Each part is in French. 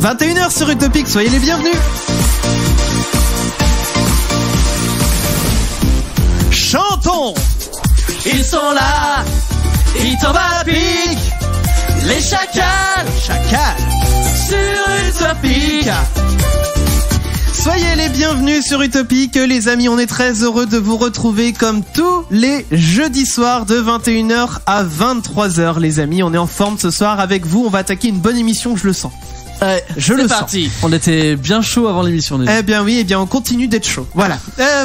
21h sur Utopique, soyez les bienvenus. Chantons. Ils sont là, ils tombent à pic, les chacals sur Utopique. Soyez les bienvenus sur Utopique, les amis, on est très heureux de vous retrouver comme tous les jeudis soirs de 21h à 23h, les amis. On est en forme ce soir avec vous, on va attaquer une bonne émission, je le sens. Je le sens. On était bien chaud avant l'émission déjà. Eh bien oui, eh bien on continue d'être chaud. Voilà.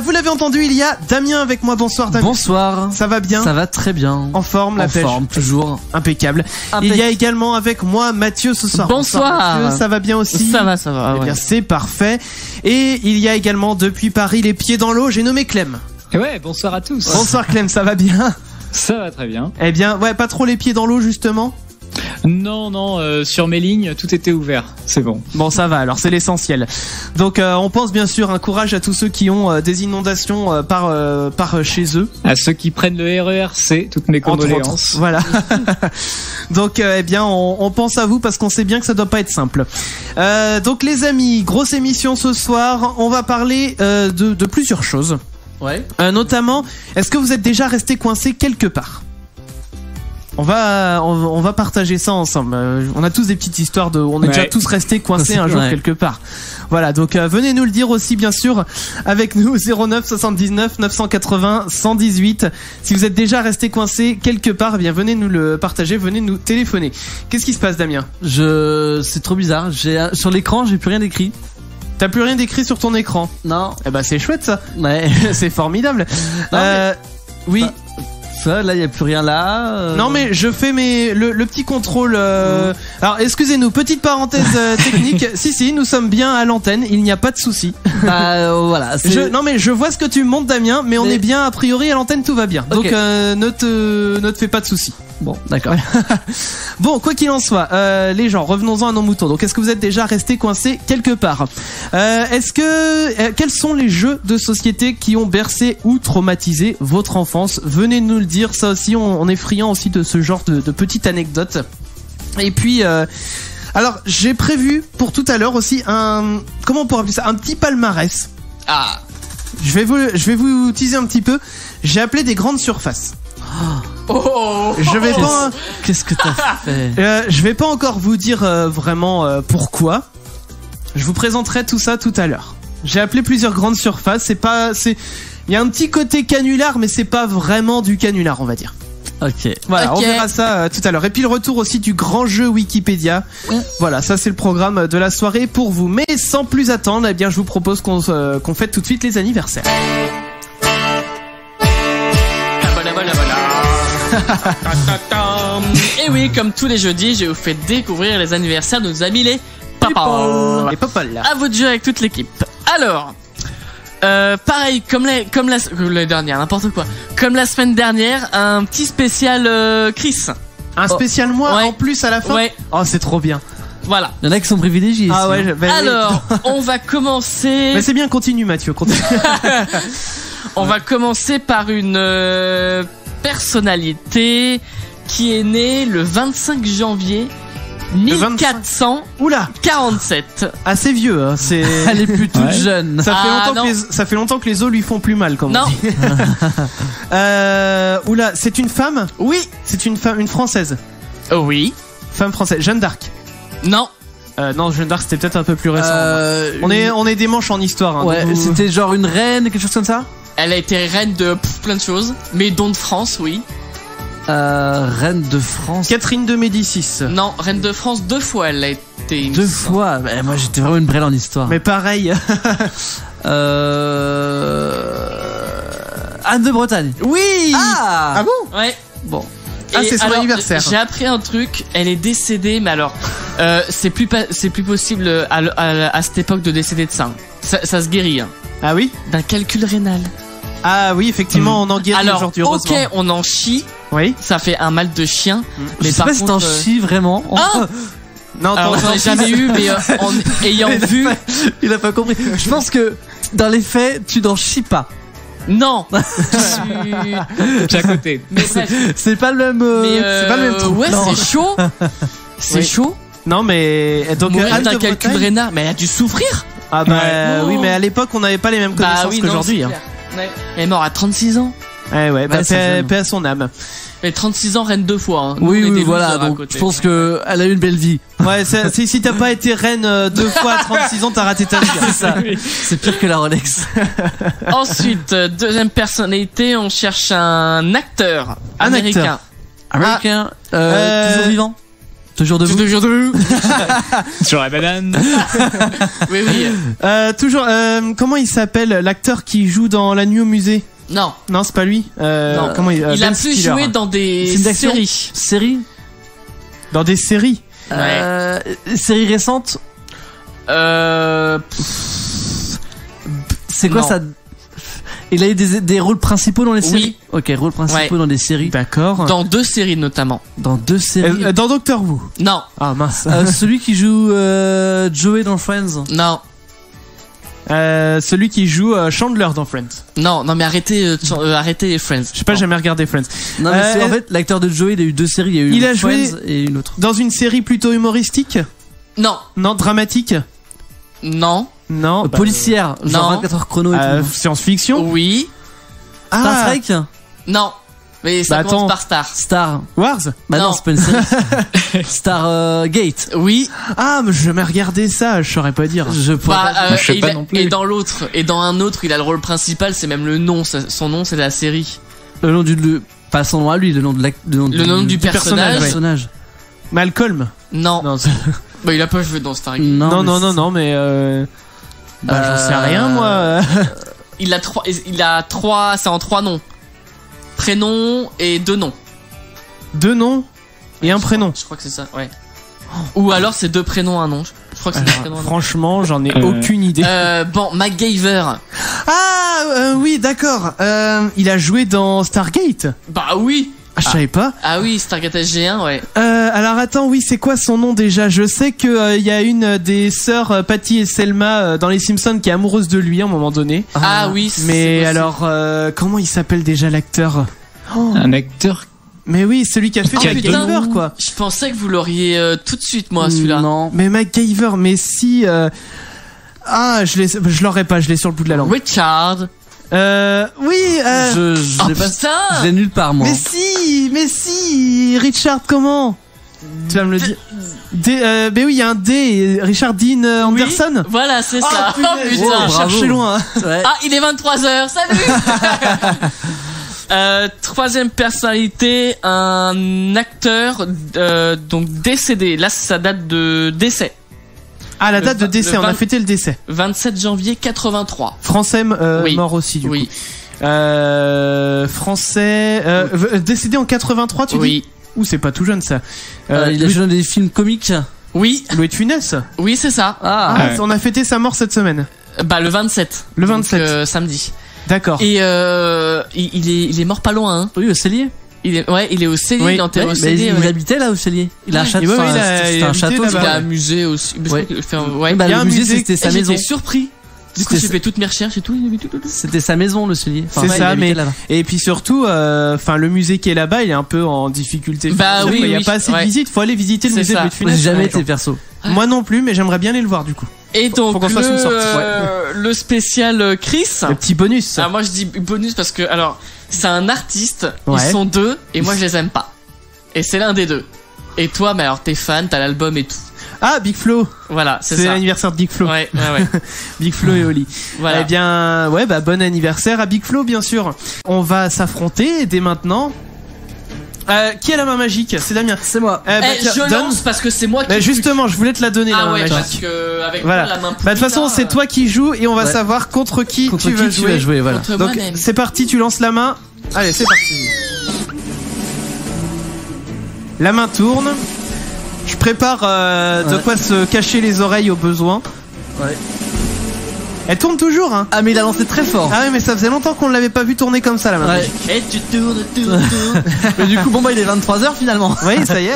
Vous l'avez entendu, il y a Damien avec moi. Bonsoir Damien. Bonsoir. Ça va bien? Ça va très bien. En forme, la pêche. En forme, toujours. Impeccable. Il y a également avec moi Mathieu ce soir. Bonsoir. Mathieu, ça va bien aussi? Ça va. Eh bien c'est parfait. Et il y a également depuis Paris les pieds dans l'eau, j'ai nommé Clem. Ouais, bonsoir à tous. Bonsoir Clem, ça va bien? Ça va très bien. Eh bien, ouais, pas trop les pieds dans l'eau justement? Non, sur mes lignes, tout était ouvert. C'est bon. Bon, ça va, alors c'est l'essentiel. Donc, on pense bien sûr un courage à tous ceux qui ont des inondations par chez eux. À ceux qui prennent le RERC, toutes mes condoléances. Voilà. Donc, eh bien, on pense à vous parce qu'on sait bien que ça doit pas être simple. Donc, les amis, grosse émission ce soir. On va parler de plusieurs choses. Ouais. Notamment, est-ce que vous êtes déjà resté coincé quelque part ? On va partager ça ensemble. On a tous des petites histoires on est déjà tous restés coincés un jour quelque part. Voilà, donc venez nous le dire aussi bien sûr avec nous 09 79 980 118. Si vous êtes déjà resté coincé quelque part, eh bien venez nous le partager, venez nous téléphoner. Qu'est-ce qui se passe Damien ? C'est trop bizarre. Sur l'écran, j'ai plus rien d'écrit. T'as plus rien d'écrit sur ton écran ? Non. Eh ben c'est chouette ça. Ouais. C'est formidable. Non, oui. Ça, là, il n'y a plus rien là. Non, mais je fais le petit contrôle. Alors, excusez-nous, petite parenthèse technique. Si, nous sommes bien à l'antenne, il n'y a pas de souci. Voilà. Non, mais je vois ce que tu montres, Damien, mais on est bien, a priori, à l'antenne, tout va bien. Okay. Donc, ne te fais pas de soucis. Bon, d'accord. Bon, quoi qu'il en soit, les gens, revenons-en à nos moutons. Donc, est-ce que vous êtes déjà resté coincé quelque part ? Quels sont les jeux de société qui ont bercé ou traumatisé votre enfance ? Venez nous le dire. Ça aussi, on est friand aussi de ce genre de petites anecdotes. Et puis, alors, j'ai prévu pour tout à l'heure aussi comment on pourrait appeler ça ? Un petit palmarès. Ah. Je vais vous teaser un petit peu. J'ai appelé des grandes surfaces. Je vais pas. Qu'est-ce que t'as fait ? Je vais pas encore vous dire vraiment pourquoi. Je vous présenterai tout ça tout à l'heure. J'ai appelé plusieurs grandes surfaces. Il y a un petit côté canular, mais c'est pas vraiment du canular, on va dire. Ok. Voilà, okay. On verra ça tout à l'heure. Et puis le retour aussi du grand jeu Wikipédia. Voilà, ça c'est le programme de la soirée pour vous. Mais sans plus attendre, eh bien je vous propose qu'on fête tout de suite les anniversaires. Et oui, comme tous les jeudis, je vous fais découvrir les anniversaires de nos amis les papas. Les papas là. À vous de jouer avec toute l'équipe. Alors, pareil, comme l'année dernière, n'importe quoi. Comme la semaine dernière, un petit spécial Chris. Un spécial moi en plus à la fin. Ouais. Oh, c'est trop bien. Voilà. Il y en a qui sont privilégiés. Ah ici, ouais. Alors, on va commencer. Mais c'est bien, continue Mathieu, continue. On va commencer par une personnalité qui est née le 25 janvier 1447. Assez vieux, hein, c'est. Elle est plutôt jeune. Ça fait longtemps que les os lui font plus mal, comme on dit. Oula, c'est une femme ? Oui. C'est une femme, une française. Oui. Femme française. Jeanne d'Arc. Non. Non, Jeanne d'Arc c'était peut-être un peu plus récent. On est des manches en histoire. Hein, ouais, c'était genre une reine, quelque chose comme ça ? Elle a été reine de plein de choses, mais dont de France, oui. Reine de France. Catherine de Médicis. Non, reine de France 2 fois, elle a été. 2 fois. Bah, moi, j'étais vraiment une brêle en histoire. Mais pareil. Anne de Bretagne. Oui. Ah bon ? Ouais. Bon. C'est son anniversaire. J'ai appris un truc. Elle est décédée, mais alors, c'est plus possible à cette époque de décéder de ça. Ça se guérit. Hein. Ah oui ? D'un calcul rénal. Ah oui, effectivement, on en guérit aujourd'hui, heureusement. Ok, on en chie. Oui. Ça fait un mal de chien. Mais par contre, t'en chies vraiment. Non, alors, j'en ai jamais eu, mais en ayant vu. Il a pas compris. Je pense que dans les faits, tu n'en chies pas. Non. J'ai à côté. Mais bref. C'est pas le même. C'est pas le même truc. Ouais, c'est chaud. C'est chaud. Non, mais donc Mourir Anne d'un de calcul Bretagne. rénal, mais elle a dû souffrir. Ah bah Ouais. oui, mais à l'époque on n'avait pas les mêmes connaissances Bah oui, non, qu'aujourd'hui. c'est Hein. clair. Ouais. Elle est morte à 36 ans. Ouais, bah, c'est jeune. paix à son âme. Elle 36 ans, reine 2 fois. Hein. Nous, Oui, on oui, était voilà. losers à Donc, côté. je pense que elle a eu une belle vie. Ouais, si t'as pas été reine 2 fois à 36 ans, t'as raté ta vie. C'est ça. C'est pire que la Rolex. Ensuite, deuxième personnalité, on cherche un acteur Un américain. acteur. Américain. Toujours vivant. Toujours Je debout. te jure de Sur la banane. Oui, oui. Toujours, comment il s'appelle l'acteur qui joue dans La Nuit au musée? Non. Non, c'est pas lui. Non. Comment il Il a Ben plus Stiller. joué dans des Film d'action. séries. Série. Dans des séries. Série récente. C'est quoi Non. ça? Il a eu des rôles principaux dans les séries. Ok, rôles principaux Ouais. dans des séries. D'accord. Dans 2 séries notamment. Dans 2 séries. Dans Doctor Who. Non. Ah mince. Celui qui joue Joey dans Friends. Non. Celui qui joue Chandler dans Friends. Non, mais arrêtez les Friends. Je sais pas, j'ai jamais regardé Friends. Non mais c'est Euh, en fait l'acteur de Joey, il a eu 2 séries. Il y a eu il a Friends joué- et une autre. Dans une série plutôt humoristique? Non. Non, dramatique? Non. Non. bah, Policière. Genre non. 24 heures chrono et tout. Science-fiction? Oui. Star Trek. Non. Mais ça Bah, commence attends. par Star. Star. Wars? Bah non, Non. c'est pas une série. Star Gate. Oui. Ah, mais j'ai jamais regardé ça, je saurais pas dire. Je pourrais Bah, pas- Moi, je sais et pas non plus. Et dans l'autre, et dans un autre, il a le rôle principal, c'est même le nom. Son nom, c'est la série. Le nom pas son nom à lui, le nom de Le nom du personnage. personnage. Malcolm? Non. Non, Bah, il a pas joué dans Star. non, mais bah, j'en sais rien, moi. Il a trois, c'est en 3 noms. Prénom et 2 noms. 2 noms et un prénom. Je crois que c'est ça, ouais. Ou alors c'est 2 prénoms, un nom. Je crois que c'est 2 prénoms, un nom. Franchement, j'en ai aucune idée. Bon, MacGyver. Ah, oui, d'accord. Il a joué dans Stargate. Bah oui. Ah, je savais pas. Ah oui, Stargate SG1, ouais. Alors attends, oui, c'est quoi son nom déjà? Je sais que il y a une des sœurs Patty et Selma dans Les Simpsons qui est amoureuse de lui à un moment donné. Ah oui, c'est Mais possible. alors, comment il s'appelle déjà l'acteur? Un acteur. Mais oui, celui qui a fait Oh, putain. MacGyver, quoi. Je pensais que vous l'auriez tout de suite, moi, celui-là. Non. Mais MacGyver, mais si. Ah, je l'aurais pas, je l'ai sur le bout de la langue. Richard. Oui. Je Oh l'ai pas. putain. Je l'ai nulle part moi. Mais si, Richard, comment? Tu vas me le dire. Mais oui, il y a un D. Richard Dean Oui, Anderson. voilà, c'est ça. punaise. Oh putain. Oh, J'ai bravo. cherché loin. Ouais. Ah, il est 23h, salut. Troisième personnalité, un acteur donc décédé. Là, ça date de décès. Ah, la date de le décès, on a 20 fêté le décès. 27 janvier 83. Français Oui. mort aussi, du Oui, coup. Français décédé en 83, tu dis? oui, Ouh, c'est pas tout jeune ça. Il a Louis, joué dans des films comiques. oui, Louis de Funès. oui, c'est ça. Ah, Ouais. on a fêté sa mort cette semaine. Bah le 27. Le Donc, 27. samedi. D'accord. Et il est mort pas loin. Hein. Oui, au cellier. Il est au Cellier, Oui. il est enterré Ouais, au mais Cellier. il ouais. habitait là au cellier. Il a un Ouais. château. Et ouais, enfin, il a- c'était il a un habité château. là-bas. Il a un Ouais. musée aussi. Mais je Ouais. crois qu'il fait un- ouais. Bah, Il y a le un musée, musée- c'était sa Et maison. j'étais surpris. Du coup, C'était- j'ai fait toutes mes recherches et tout. C'était sa maison, le cellier. C'est il ça, habitait mais là-bas. et puis surtout, enfin le musée qui est là-bas, il est un peu en difficulté. Bah financière, oui, quoi. Il y a oui, pas assez de ouais. visites. Faut aller visiter le C'est musée ça. de Louis de Funès. J'ai jamais Ouais. été perso. Moi non plus, mais j'aimerais bien aller le voir du coup. Et donc Faut qu'on fasse une sortie, le spécial Chris. Le petit bonus. Ah, moi je dis bonus parce que alors c'est un artiste, Ouais. ils sont 2 et moi je les aime pas. Et c'est l'un des 2. Et toi, mais alors t'es fan, t'as l'album et tout. Ah, Big Flo. Voilà, c'est C'est ça. l'anniversaire de Big Flo. Ouais, ouais. Big Flo et Oli. Voilà. Eh bien, ouais, bah bon anniversaire à Big Flo, bien sûr. On va s'affronter dès maintenant. Qui a la main magique? C'est Damien. C'est moi. Bah, Eh, tiens, je donne. lance parce que c'est moi qui. Bah, justement, je voulais te la donner la Ah main ouais, parce magique. que avec Voilà. moi, la main Bah de toute façon, pourrie, là, c'est toi qui joues et on va Ouais. savoir contre qui Contre tu qui vas tu jouer. vas jouer, voilà. contre Donc moi-même. c'est parti, tu lances la main. Allez, c'est parti. La main tourne. Je prépare de Ouais. quoi se cacher les oreilles au besoin. Ouais. Elle tourne toujours, hein. Ah, mais il a lancé très fort. Ah ouais, mais ça faisait longtemps qu'on ne l'avait pas vu tourner comme ça, la main. Ouais. Et tu tournes. Mais du coup, bon, bah, il est 23h finalement. Oui, ça y est.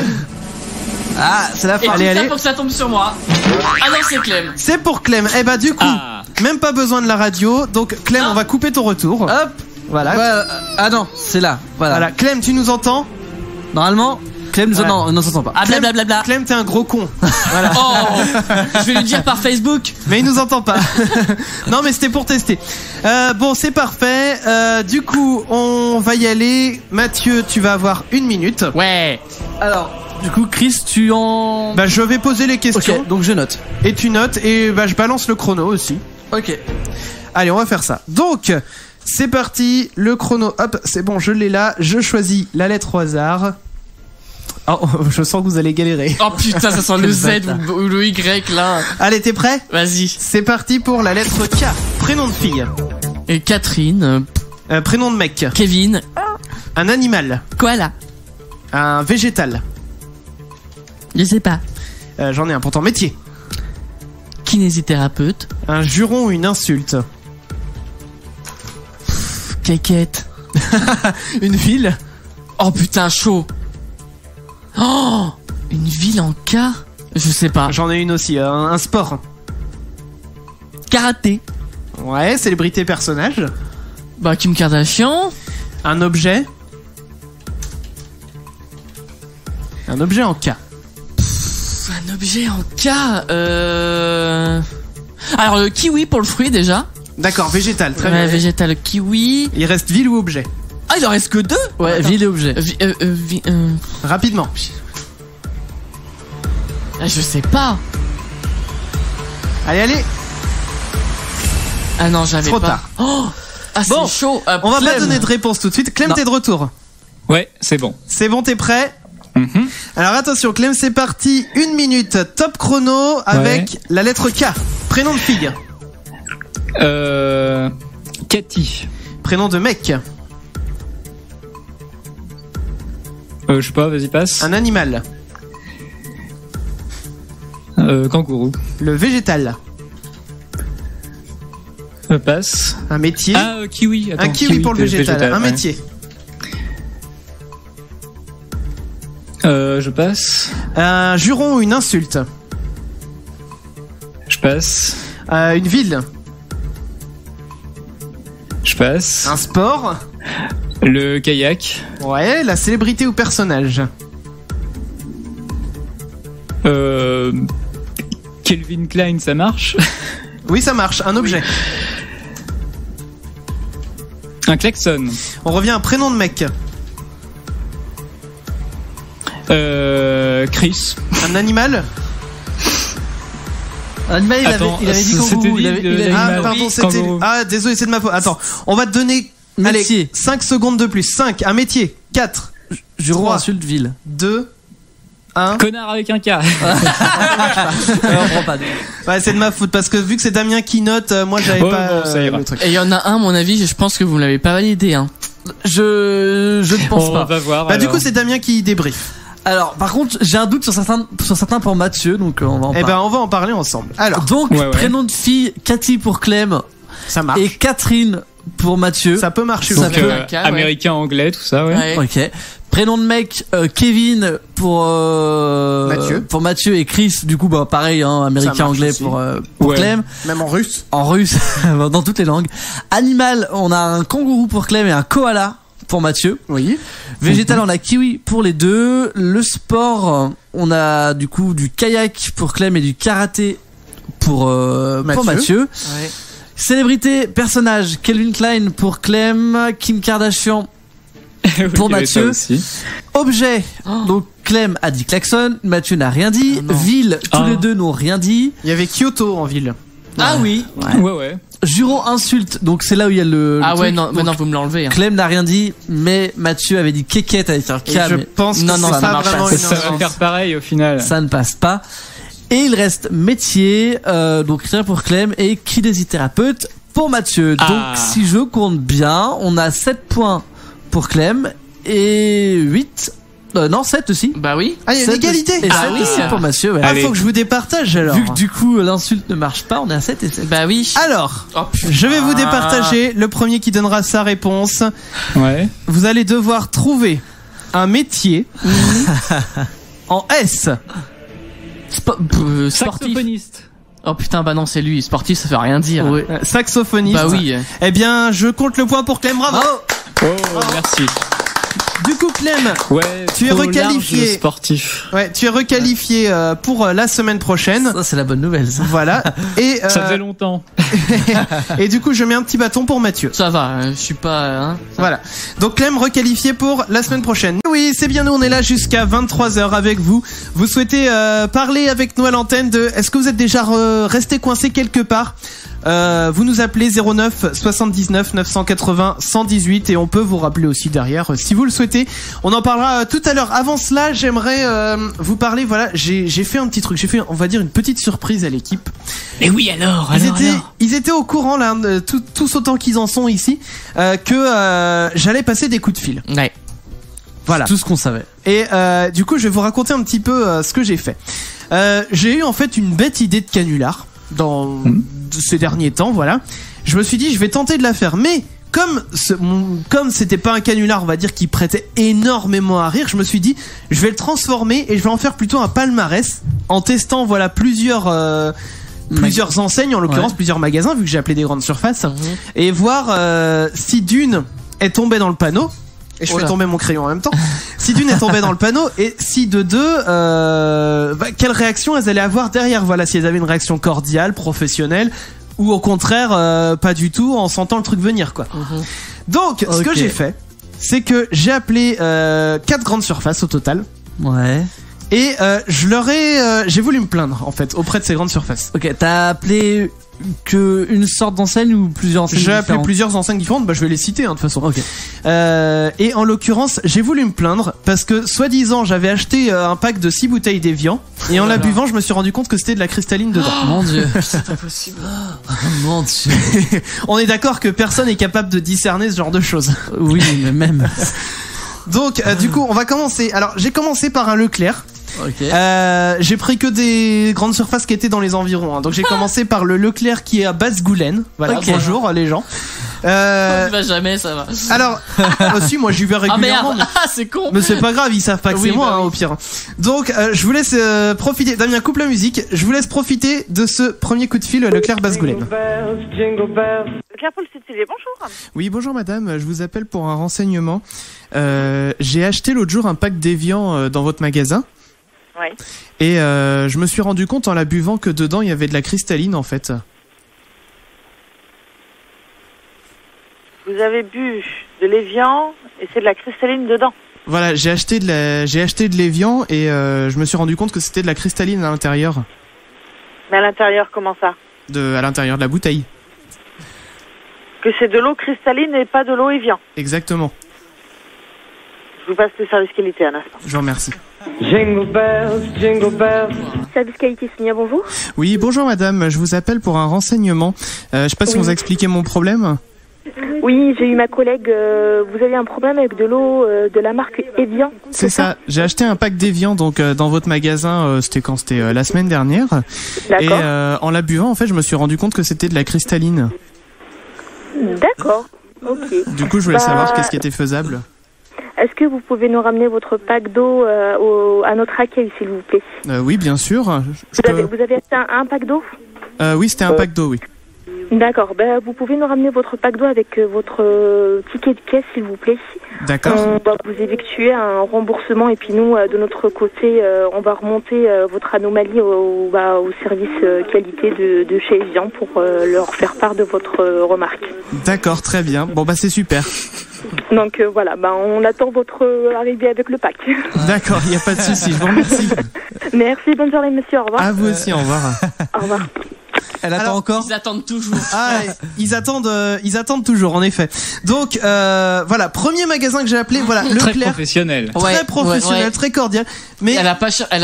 Ah, c'est la Et fin. Allez, tout ça allez. pour que ça tombe sur moi. Ah non, c'est Clem. C'est pour Clem. Eh bah du coup, Ah. même pas besoin de la radio. Donc Clem, Ah. on va couper ton retour. Hop. Voilà. Ouais, ah non, c'est là. Voilà. Voilà. Clem, tu nous entends? Normalement, Clem, Ouais. non, on s'entend pas. Ah blablabla. Clem, t'es un gros con. Voilà. Oh, je vais lui dire par Facebook. Mais il nous entend pas. Non, mais c'était pour tester. Bon, c'est parfait. Du coup, on va y aller. Mathieu, tu vas avoir 1 minute. Ouais. Alors, du coup, Chris, tu en... Bah, je vais poser les questions. Ok, donc je note. Et tu notes. Et bah, je balance le chrono aussi. Ok. Allez, on va faire ça. Donc, c'est parti. Le chrono, hop, c'est bon, je l'ai là. Je choisis la lettre au hasard. Oh, je sens que vous allez galérer. Oh putain, ça sent le Z ou le Y là. Allez, t'es prêt? Vas-y. C'est parti pour la lettre K. Prénom de fille. Et Catherine, Prénom de mec. Kevin, Un animal. koala. Un végétal. Je sais pas. J'en ai un pourtant. Métier. Kinésithérapeute. Un juron ou une insulte. Caquette. Une ville. Oh putain, chaud. Oh, une ville en K. Je sais pas. J'en ai une aussi. Un sport. Karaté. Ouais, célébrité, personnage. Bah Kim Kardashian. Un objet. Un objet en K. Un objet en K. Alors le kiwi pour le fruit déjà. D'accord, végétal, très Ouais, bien. végétal kiwi. Il reste ville ou objet. Ah, il en reste que 2. Ouais, Attends. ville et objet. Rapidement. Ah, je sais pas. Allez, allez. Ah non, j'avais Trop pas. tard. Oh, ah, c'est Bon, chaud. On va pas Clem. donner de réponse tout de suite. Clem, Non. t'es de retour. Ouais, c'est bon. C'est bon, t'es prêt? Mhm. Alors attention, Clem, c'est parti. 1 minute, top chrono avec la lettre K. Prénom de fille. Cathy. Prénom de mec. Je sais pas, vas-y, passe. Un animal. Kangourou. Le végétal. Passe. Un métier. Ah, kiwi. Attends, Un kiwi pour le végétal. Un ouais. métier. Je passe. Un juron ou une insulte. Je passe. Une ville. Je passe. Un sport. Le kayak. Ouais, la célébrité ou personnage. Kelvin Klein, ça marche. Oui, ça marche. Un objet. Un klaxon. On revient à un prénom de mec. Chris. Un animal. Animal, Attends, il avait dit c'était kangourou. dit, Ah, Animal. pardon, oui, c'était. kangourou. Ah, désolé, c'est de ma faute. Attends, on va te donner. Métier. Allez, 5 secondes de plus. 5, un métier. 4, Juron, Trois. insulte, ville. 2, 1. Connard avec un K. On prend pas. Ouais, c'est de ma faute parce que vu que c'est Damien qui note, moi j'avais Oh, pas bon, ça ira. le truc. Et il y en a un, à mon avis, je pense que vous ne l'avez pas validé. Hein. Je ne pense On pas. va voir. Bah, du alors. coup, c'est Damien qui débrief. Alors, par contre, j'ai un doute sur certains pour Mathieu, donc on va en Eh parler. ben, on va en parler ensemble. Alors, Donc, Ouais, ouais. prénom de fille, Cathy pour Clem ça marche. et Catherine pour Mathieu. Ça peut marcher Ça aussi. peut. Donc, un K, ouais. américain, anglais, tout ça, ouais. Ouais. Ok. Prénom de mec, Kevin pour Mathieu. Pour Mathieu et Chris. Du coup, bah pareil, hein, américain, Ça marche anglais aussi. pour Ouais. Clem. Même en russe. En russe, dans toutes les langues. Animal, on a un kangourou pour Clem et un koala pour Mathieu. Oui. Végétal, on a kiwi pour les deux. Le sport, on a du coup du kayak pour Clem et du karaté pour Mathieu. Ouais. Célébrité, personnage, Kelvin Klein pour Clem, Kim Kardashian Oui, pour il y avait ça Mathieu. aussi. Objet, Oh. donc Clem a dit klaxon, Mathieu n'a rien dit. Oh non. Ville, tous Ah. les deux n'ont rien dit. Il y avait Kyoto en ville. Ah oui. Ouais, ouais. Juron insulte, donc c'est là où il y a le Ah le ouais, truc. non, Donc, maintenant vous me l'enlevez. Hein. Clem n'a rien dit, mais Mathieu avait dit kékette avec un K, Et je mais pense que Non, non, c'est ça pas marche pas. vraiment Ça une Ça va urgence. faire pareil au final. ça ne passe pas. Et il reste métier, donc rien pour Clem et kinésithérapeute pour Mathieu. Ah. Donc si je compte bien, on a 7 points pour Clem et 8 non 7 aussi. Bah oui. Ah, il y a une 7 égalité. Et Ah 7 oui. aussi pour Mathieu, ouais. Ah, Allez. faut que je vous départage alors. Vu que du coup l'insulte ne marche pas, on est à 7 et 7. Bah oui. Alors, Oh, putain. je vais vous départager. Le premier qui donnera sa réponse. Ouais. Vous allez devoir trouver un métier en S. Sportif. Saxophoniste. Oh putain, bah non, c'est lui. Sportif, ça fait rien dire. Oui. Saxophoniste. Bah oui. Eh bien, je compte le point pour Clem. Bravo. Bravo. Oh, merci. Du coup, Clem, Ouais, tu es trop requalifié. large sportif. Ouais, tu es requalifié pour la semaine prochaine. Ça, c'est la bonne nouvelle, ça. Voilà. Et, Ça faisait longtemps. et du coup, je mets un petit bâton pour Mathieu. Ça va, je suis pas. Hein, Voilà. Donc Clem requalifié pour la semaine prochaine. Oui, c'est bien nous, on est là jusqu'à 23h avec vous. Vous souhaitez parler avec nous à l'antenne de est-ce que vous êtes déjà resté coincé quelque part? Vous nous appelez 09 79 980 118 et on peut vous rappeler aussi derrière si vous le souhaitez. On en parlera tout à l'heure. Avant cela, j'aimerais vous parler. Voilà, j'ai fait un petit truc. J'ai fait, on va dire, une petite surprise à l'équipe. Mais oui, alors. Ils étaient au courant là, tous autant qu'ils en sont ici, que j'allais passer des coups de fil. Ouais. Voilà. Tout ce qu'on savait. Et du coup, je vais vous raconter un petit peu ce que j'ai fait. J'ai eu en fait une bête idée de canular dans ces derniers temps, voilà. Je me suis dit, je vais tenter de la faire, mais comme c'était pas un canular, on va dire, qui prêtait énormément à rire, je me suis dit, je vais le transformer et je vais en faire plutôt un palmarès en testant, voilà, plusieurs enseignes, en l'occurrence plusieurs magasins, vu que j'ai appelé des grandes surfaces, et voir si d'une est tombée dans le panneau. Et je fais tomber mon crayon en même temps. Si d'une est tombée dans le panneau et si de deux, quelle réaction elles allaient avoir derrière. Voilà, si elles avaient une réaction cordiale, professionnelle, ou au contraire, pas du tout, en sentant le truc venir, quoi. Donc, ce que j'ai fait, c'est que j'ai appelé 4 grandes surfaces au total. Ouais. Et j'ai voulu me plaindre, en fait, auprès de ces grandes surfaces. Ok, t'as appelé que une sorte d'enseigne ou plusieurs enseignes J'ai appelé différentes? plusieurs enseignes différentes, bah je vais les citer hein, de toute façon. Ok. Et en l'occurrence, j'ai voulu me plaindre parce que soi-disant j'avais acheté un pack de 6 bouteilles d'Evian et en la buvant, je me suis rendu compte que c'était de la cristalline dedans. Mon Dieu. C'est pas possible. Mon Dieu. On est d'accord que personne n'est capable de discerner ce genre de choses. Oui, mais même. Donc du coup, on va commencer. Alors, j'ai commencé par un Leclerc. Ok. J'ai pris que des grandes surfaces qui étaient dans les environs hein. Donc j'ai commencé par le Leclerc qui est à Basse-Goulaine. Voilà, Ok. bonjour les gens. On y va jamais, ça va. Alors aussi moi j'y vais Ah régulièrement. merde, c'est con. Mais c'est pas grave, ils savent pas que Oui, c'est moi bah hein, oui. au pire. Donc je vous laisse profiter. Damien, coupe la musique. Je vous laisse profiter de ce premier coup de fil Leclerc Basse-Goulaine. Leclerc Paul Sud-Célier, bonjour. Oui, bonjour madame, je vous appelle pour un renseignement. J'ai acheté l'autre jour un pack d'Evian dans votre magasin. Oui. Et je me suis rendu compte en la buvant que dedans il y avait de la cristalline en fait. Vous avez bu de l'Evian et c'est de la cristalline dedans. Voilà, j'ai acheté de l'Evian et je me suis rendu compte que c'était de la cristalline à l'intérieur. Mais à l'intérieur, comment ça? À l'intérieur de la bouteille. Que c'est de l'eau cristalline et pas de l'eau Evian. Exactement. Je vous passe le service qualité un instant. Je vous remercie. Jingle bells, jingle bells. Service qualité Signa, bonjour. Oui, bonjour madame, je vous appelle pour un renseignement. Je sais pas si on vous a expliqué mon problème. Oui, j'ai eu ma collègue. Vous avez un problème avec de l'eau de la marque Evian? C'est ça. J'ai acheté un pack d'Evian donc dans votre magasin. C'était la semaine dernière. D'accord. Et en la buvant, en fait, je me suis rendu compte que c'était de la cristalline. D'accord. Ok. Du coup, je voulais savoir qu'est-ce qui était faisable. Est-ce que vous pouvez nous ramener votre pack d'eau à notre accueil, s'il vous plaît? Oui, bien sûr. Vous avez acheté un pack d'eau? Oui, c'était un pack d'eau, oui. D'accord. Vous pouvez nous ramener votre pack d'eau avec votre ticket de caisse, s'il vous plaît. D'accord. On va vous effectuer un remboursement et puis nous, de notre côté, on va remonter votre anomalie au service qualité de chez Evian pour leur faire part de votre remarque. D'accord, très bien. Bon, bah c'est super. Donc voilà, on attend votre arrivée avec le pack. D'accord, il n'y a pas de souci. Je vous remercie. Merci, bonne journée monsieur, au revoir. À vous aussi, au revoir. Au revoir. Elle attend Alors, encore? Ils attendent toujours. Ah, ils attendent toujours, en effet. Donc voilà, premier magasin que j'ai appelé, voilà, Très Leclerc. professionnel. Très professionnel, ouais. très cordial. Mais Elle a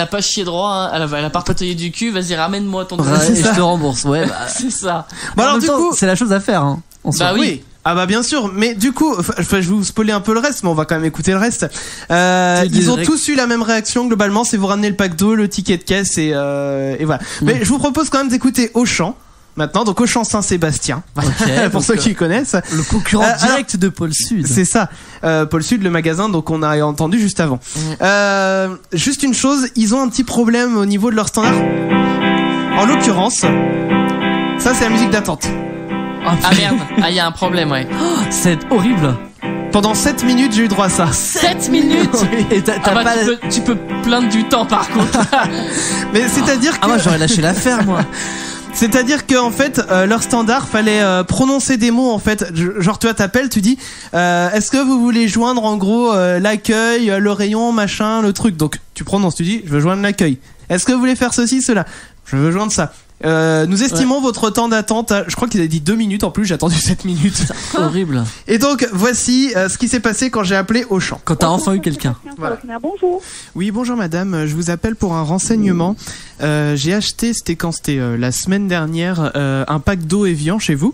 pas chié droit, hein. Elle a pas repatouillé du cul. Vas-y, ramène-moi ton. Ouais, c'est et ça. je te rembourse. Ouais, C'est ça. bon, en alors même du temps, coup, c'est la chose à faire. Hein, en soi. Bah oui. Ah bah bien sûr, mais du coup, je vais vous spoiler un peu le reste, mais on va quand même écouter le reste. Ils ont tous eu la même réaction globalement, c'est vous ramener le pack d'eau, le ticket de caisse et voilà. Mais je vous propose quand même d'écouter Auchan. Maintenant, donc Auchan Saint-Sébastien, Ok, pour ceux qui connaissent. Le concurrent direct de Pôle Sud. C'est ça, Pôle Sud, le magasin, donc on a entendu juste avant. Juste une chose, ils ont un petit problème au niveau de leur standard. En l'occurrence, ça c'est la musique d'attente. Ah merde. Ah, il y a un problème, ouais. C'est horrible. Pendant 7 minutes, j'ai eu droit à ça. 7 minutes. Et t'as Ah bah, pas. tu peux plaindre du temps par contre. Mais c'est-à-dire que... Ah, moi j'aurais lâché l'affaire, moi. C'est-à-dire que en fait leur standard fallait prononcer des mots en fait. Genre tu vois, t'appelles, tu dis est-ce que vous voulez joindre en gros l'accueil, le rayon, machin, le truc. Donc tu prononces, tu dis je veux joindre l'accueil. Est-ce que vous voulez faire ceci, cela? Je veux joindre ça. Nous estimons votre temps d'attente à, je crois qu'il a dit 2 minutes en plus, j'ai attendu 7 minutes. C'est horrible. Et donc voici ce qui s'est passé quand j'ai appelé Auchan. Quand t'as enfin eu quelqu'un. Voilà. Bonjour. Oui, bonjour madame, je vous appelle pour un renseignement. J'ai acheté, c'était la semaine dernière, un pack d'eau Evian chez vous.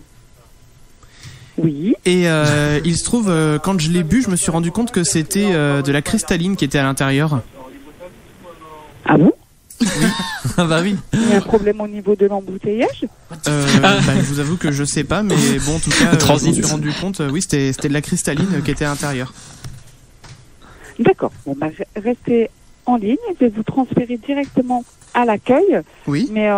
Oui. Et il se trouve, quand je l'ai bu, je me suis rendu compte que c'était de la cristalline qui était à l'intérieur. Ah bon? Ah bah oui. Il y a un problème au niveau de l'embouteillage? Je vous avoue que je sais pas, mais bon, en tout cas, je me suis rendu compte, oui, c'était de la cristalline qui était à l'intérieur. D'accord. Bon, bah, restez en ligne. Je vais vous transférer directement à l'accueil. Oui. Mais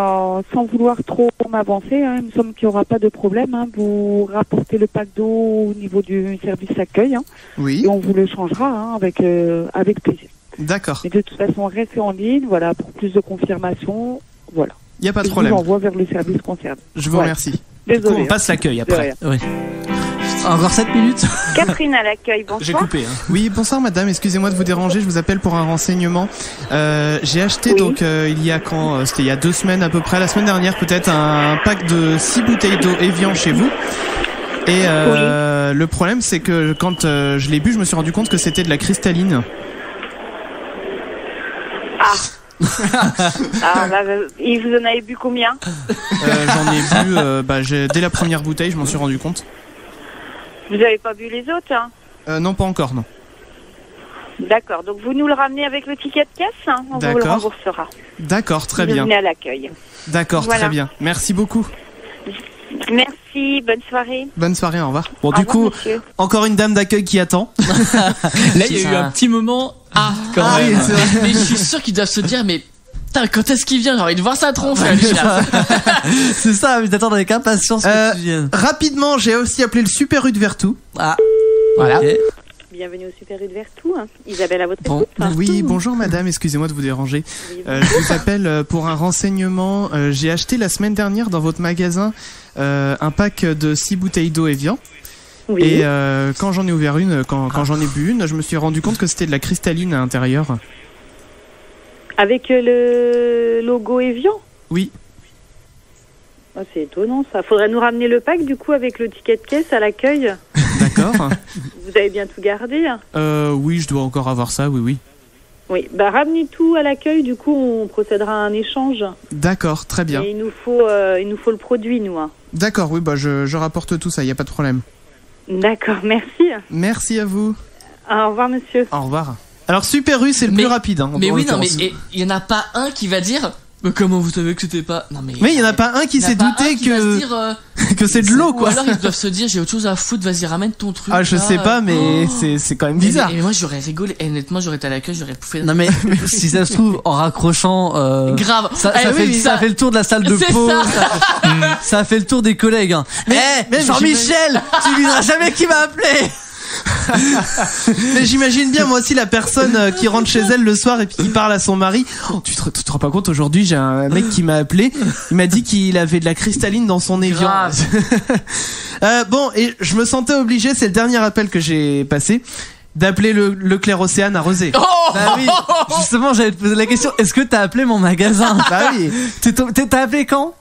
sans vouloir trop m'avancer, hein, il me semble qu'il n'y aura pas de problème. Hein. Vous rapportez le pack d'eau au niveau du service accueil. Hein, Oui. et on vous le changera hein, avec plaisir. D'accord. Mais de toute façon, restez en ligne. Voilà, pour plus de confirmation. Voilà. Il n'y a pas de Je problème. vous envoie vers le service concerné. Je vous remercie. Désolé. Du coup, on passe l'accueil après. Oui. Encore 7 minutes. Catherine à l'accueil, J'ai bonsoir. coupé. Oui, bonsoir madame, excusez-moi de vous déranger, je vous appelle pour un renseignement. J'ai acheté donc il y a c'était il y a 2 semaines à peu près, la semaine dernière peut-être, un pack de 6 bouteilles d'eau Evian chez vous. Et le problème c'est que quand je l'ai bu, je me suis rendu compte que c'était de la cristalline. Ah, bah, et vous en avez bu combien? J'en ai bu dès la première bouteille, je m'en suis rendu compte. Vous n'avez pas bu les autres, hein? Non, pas encore, non. D'accord, donc vous nous le ramenez avec le ticket de caisse, hein, on vous le D'accord. remboursera. D'accord, très Vous bien. venez à l'accueil. D'accord, Voilà. très bien. Merci beaucoup. Merci, bonne soirée. Bonne soirée, au revoir. Bon, Au du revoir, coup, monsieur. encore une dame d'accueil qui attend. Là, il y a eu un petit moment. Ah, quand même. Mais je suis sûr qu'ils doivent se dire, mais putain, quand est-ce qu'il vient? J'ai envie de voir sa tronche. Là. C'est ça, mais t'attends avec impatience que tu viennes. Rapidement, j'ai aussi appelé le Super U de Vertou. Ah. Voilà. Ok. Bienvenue au Super U de Vertou. Hein. Isabelle à votre Bon. écoute. Hein. Oui, bonjour madame, excusez-moi de vous déranger. Je vous appelle pour un renseignement. J'ai acheté la semaine dernière dans votre magasin un pack de 6 bouteilles d'eau Evian. Oui. Et quand j'en ai ouvert une, quand j'en ai bu une, je me suis rendu compte que c'était de la cristalline à l'intérieur. Avec le logo Evian. Oui. Oh, c'est étonnant ça. Faudrait nous ramener le pack du coup avec le ticket de caisse à l'accueil. D'accord. Vous avez bien tout gardé. Hein. Oui, je dois encore avoir ça, oui, oui. Oui. Bah ramenez tout à l'accueil. Du coup, on procédera à un échange. D'accord, très bien. Et il nous faut le produit nous. Hein. D'accord, oui, bah je rapporte tout ça, il n'y a pas de problème. D'accord. Merci. Merci à vous. Au revoir monsieur. Au revoir. Alors Super U, c'est le plus rapide. Hein, Mais en oui, non, mais l'occurrence. il y en a pas un qui va dire. Mais comment vous savez que c'était pas. Non, mais. Mais il n'y en a pas un qui il y en a s'est pas douté un qui va se que, dire, que c'est de l'eau, Ou quoi. alors ils doivent se dire, j'ai autre chose à foutre, vas-y, ramène ton truc. Ah, je là. sais pas, mais Oh. c'est quand même bizarre. Et moi, j'aurais rigolé. Et honnêtement, j'aurais été à l'accueil, j'aurais pouffé. Non mais si ça se trouve en raccrochant Grave. ça, Eh ça, oui, fait, mais ça fait le tour de la salle de C'est pause, ça. ça fait le tour des collègues. Hein. mais Jean-Michel, tu diras jamais qui m'a appelé. Mais j'imagine bien moi aussi la personne qui rentre chez elle le soir et puis qui parle à son mari. Oh, tu te rends pas compte, aujourd'hui j'ai un mec qui m'a appelé, il m'a dit qu'il avait de la cristalline dans son Evian. Bon, et je me sentais obligé, c'est le dernier appel que j'ai passé, d'appeler le Leclerc Océane à Rezé. Oh Bah oui, justement j'allais te poser la question, est-ce que t'as appelé mon magasin? Bah oui. T'as appelé quand?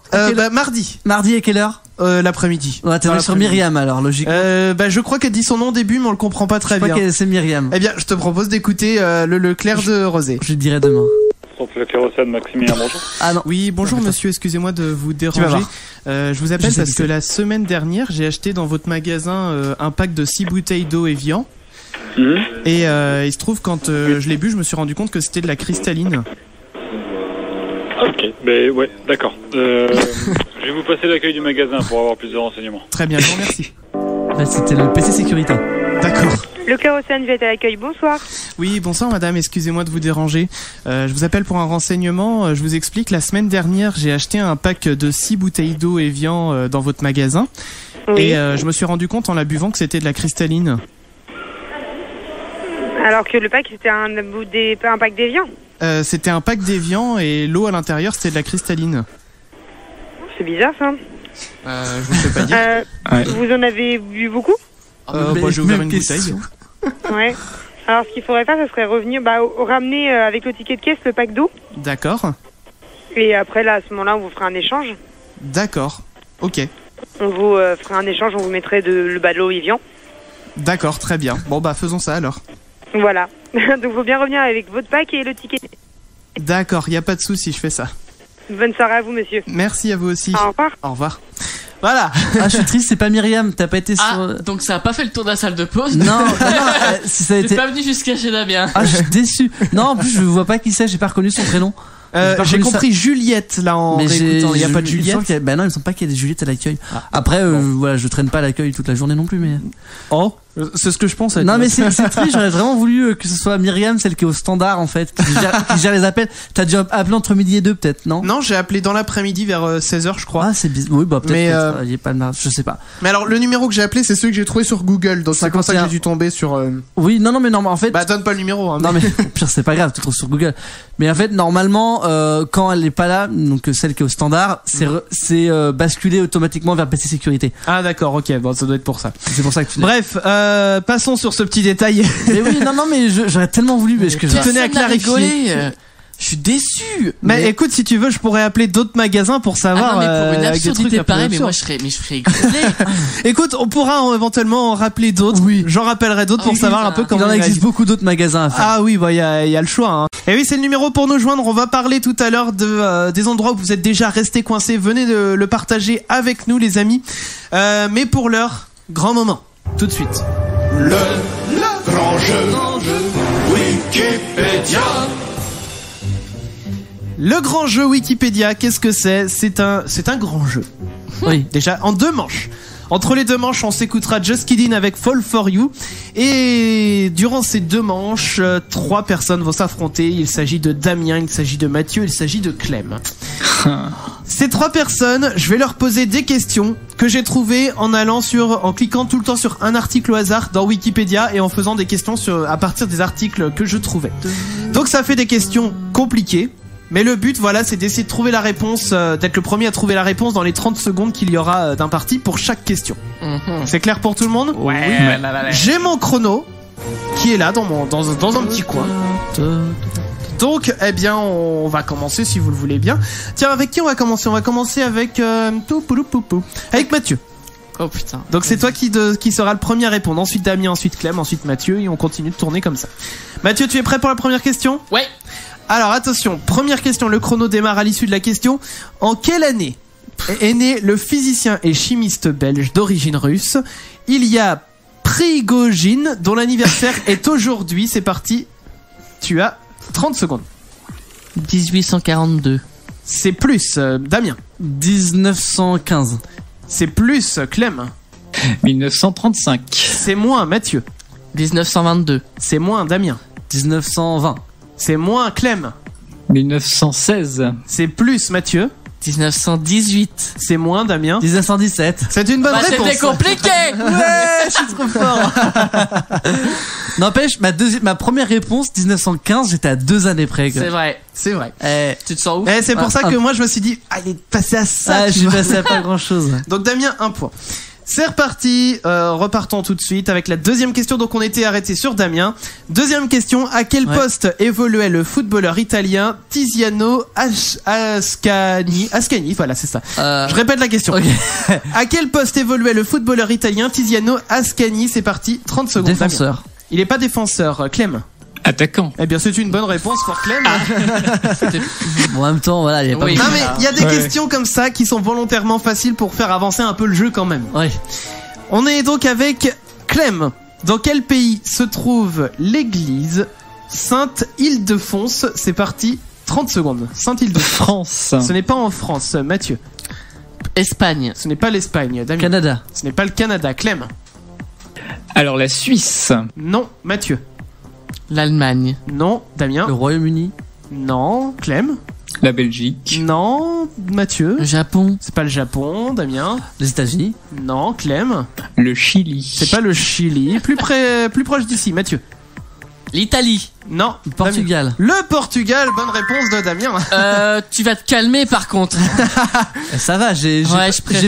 Mardi, Mardi à quelle heure? l'après-midi. Ouais, t'es Dans sur l'après-midi. Myriam alors, logique. Je crois qu'elle dit son nom au début mais on le comprend pas très Je crois bien. que c'est Myriam. Eh bien, je te propose d'écouter le Leclerc de Rezé. Je le dirai demain. Le Océane, Maximilien, bonjour. Ah non. Oui, bonjour monsieur, excusez-moi de vous vas déranger. voir. Je vous appelle Je sais parce qui que c'est. la semaine dernière, j'ai acheté dans votre magasin un pack de 6 bouteilles d'eau Evian. Et il se trouve, quand je l'ai bu, je me suis rendu compte que c'était de la cristalline. Ok, ben ouais, d'accord. Je vais vous passer l'accueil du magasin pour avoir plus de renseignements. Très bien, je vous remercie. Bah, c'était le PC sécurité. D'accord. Le Océane vient à l'accueil. Bonsoir. Oui, bonsoir madame, excusez-moi de vous déranger. Je vous appelle pour un renseignement. Je vous explique, la semaine dernière, j'ai acheté un pack de 6 bouteilles d'eau Evian dans votre magasin. Oui. Et je me suis rendu compte en la buvant que c'était de la cristalline. Alors que le pack, c'était un pack d'Evian. C'était un pack d'Evian et l'eau à l'intérieur, c'était de la cristalline. C'est bizarre, ça. Je ne sais pas dire. Vous en avez bu beaucoup? Moi, j'ai ouvert une bouteille. Ouais. Alors, ce qu'il faudrait faire, ce serait revenir, ramener avec le ticket de caisse le pack d'eau. D'accord. Et après, là, à ce moment-là, on vous fera un échange. D'accord. Ok. On vous fera un échange, on vous mettrait de l'eau Evian. D'accord, très bien. Bon, faisons ça alors. Voilà. Donc, faut bien revenir avec votre pack et le ticket. D'accord, y a pas de souci, je fais ça. Bonne soirée à vous, monsieur. Merci à vous aussi. Au revoir. Au revoir. Voilà. Ah, je suis triste, c'est pas Myriam, t'as pas été sur... donc ça a pas fait le tour de la salle de pause. Non, si ça a été... T'es pas venu jusqu'à chez Damien. Ah, je suis déçu. Non, en plus, je vois pas qui c'est, j'ai pas reconnu son prénom. J'ai compris Juliette là en réécoutant. Il y a pas de Juliette. Il me semble pas qu'il y a des Juliettes à l'accueil. Après, voilà, je traîne pas à l'accueil toute la journée non plus, mais. Oh, c'est ce que je pense. Non, mais c'est triste. J'aurais vraiment voulu que ce soit Myriam, celle qui est au standard en fait, qui gère les appels. T'as dû appeler entre midi et 2 peut-être, non? Non, j'ai appelé dans l'après-midi vers 16h, je crois. Ah, c'est bizarre. Oui, peut-être. Mais il y a pas de marge, je sais pas. Mais alors, le numéro que j'ai appelé, c'est celui que j'ai trouvé sur Google. Donc c'est comme ça que j'ai dû tomber sur. Oui, non, mais en fait. Donne pas le numéro. Hein, non, mais au pire, c'est pas grave, tu trouves sur Google. Mais en fait, normalement, quand elle est pas là, donc celle qui est au standard, c'est basculé automatiquement vers PC sécurité. Ah d'accord, ok, bon, ça doit être pour ça. C'est pour ça que tu. Bref, passons sur ce petit détail. Mais oui, non, mais j'aurais tellement voulu, parce que tu tenais à clarifier. Je suis déçu. Mais écoute, si tu veux, je pourrais appeler d'autres magasins pour savoir. mais pour une absurdité pareille, mais moi je ferais exploser. Écoute, on pourra éventuellement en rappeler d'autres. Oui. J'en rappellerai d'autres pour savoir un peu comment. Il en existe beaucoup d'autres magasins à faire. Ah oui, il y a le choix. Hein. Et oui, c'est le numéro pour nous joindre. On va parler tout à l'heure des endroits où vous êtes déjà restés coincés. Venez de le partager avec nous, les amis. Mais pour l'heure, grand moment. Tout de suite. Le grand jeu Wikipédia. Le grand jeu Wikipédia, qu'est-ce que c'est? C'est un grand jeu. Oui. Déjà, en 2 manches. Entre les 2 manches, on s'écoutera Just Kidding avec Fall For You. Et durant ces 2 manches, 3 personnes vont s'affronter. Il s'agit de Damien, il s'agit de Mathieu, il s'agit de Clem. Ces 3 personnes, je vais leur poser des questions que j'ai trouvées en cliquant tout le temps sur un article au hasard dans Wikipédia et en faisant des questions à partir des articles que je trouvais. Donc ça fait des questions compliquées. Mais le but, voilà, c'est d'essayer de trouver la réponse, d'être le premier à trouver la réponse dans les 30 secondes qu'il y aura d'imparti pour chaque question. C'est clair pour tout le monde? Ouais. J'ai mon chrono qui est là dans un petit coin. Donc, eh bien, on va commencer si vous le voulez bien. Tiens, avec qui on va commencer? On va commencer avec avec Mathieu. Oh putain. Donc c'est toi qui sera le premier à répondre. Ensuite Damien, ensuite Clem, ensuite Mathieu et on continue de tourner comme ça. Mathieu, tu es prêt pour la première question? Ouais. Alors attention, première question, le chrono démarre à l'issue de la question. En quelle année est né le physicien et chimiste belge d'origine russe Ilya Prigogine, dont l'anniversaire est aujourd'hui? C'est parti, tu as 30 secondes. 1842. C'est plus, Damien. 1915. C'est plus, Clem. 1935. C'est moins, Mathieu. 1922. C'est moins, Damien. 1920. C'est moins, Clem. 1916. C'est plus, Mathieu. 1918. C'est moins, Damien. 1917. C'est une bonne réponse. C'était compliqué. Ouais, je suis trop fort. N'empêche, ma première réponse, 1915, j'étais à 2 années près. C'est vrai. C'est vrai. Tu te sens où? C'est pour ça que moi je me suis dit, il est passé à ça. Je suis passé à pas grand chose. Donc Damien, 1 point. C'est reparti, repartons tout de suite avec la deuxième question. Donc on était arrêté sur Damien. Deuxième question, à quel poste évoluait le footballeur italien Tiziano Ascani? Ascani, voilà, c'est ça. Je répète la question. Okay. À quel poste évoluait le footballeur italien Tiziano Ascani? C'est parti, 30 secondes. Défenseur. Damien. Il est pas défenseur, Clem. Attaquant. Eh bien, c'est une bonne réponse pour Clem. Bon, en même temps, voilà, il y a pas. Non, mais il y a des questions comme ça qui sont volontairement faciles pour faire avancer un peu le jeu quand même. Ouais. On est donc avec Clem. Dans quel pays se trouve l'église Sainte-Ildefonse? C'est parti, 30 secondes. Sainte-Ildefonse. France. Ce n'est pas en France, Mathieu. Espagne. Ce n'est pas l'Espagne, Damien. Canada. Ce n'est pas le Canada, Clem. Alors la Suisse. Non, Mathieu. L'Allemagne. Non, Damien. Le Royaume-Uni. Non, Clem. La Belgique. Non, Mathieu. Le Japon. C'est pas le Japon, Damien. Les États-Unis. Non, Clem. Le Chili. C'est pas le Chili. Plus proche d'ici, Mathieu. L'Italie. Non. Portugal. Le Portugal, bonne réponse de Damien. Tu vas te calmer par contre. Ça va, j'ai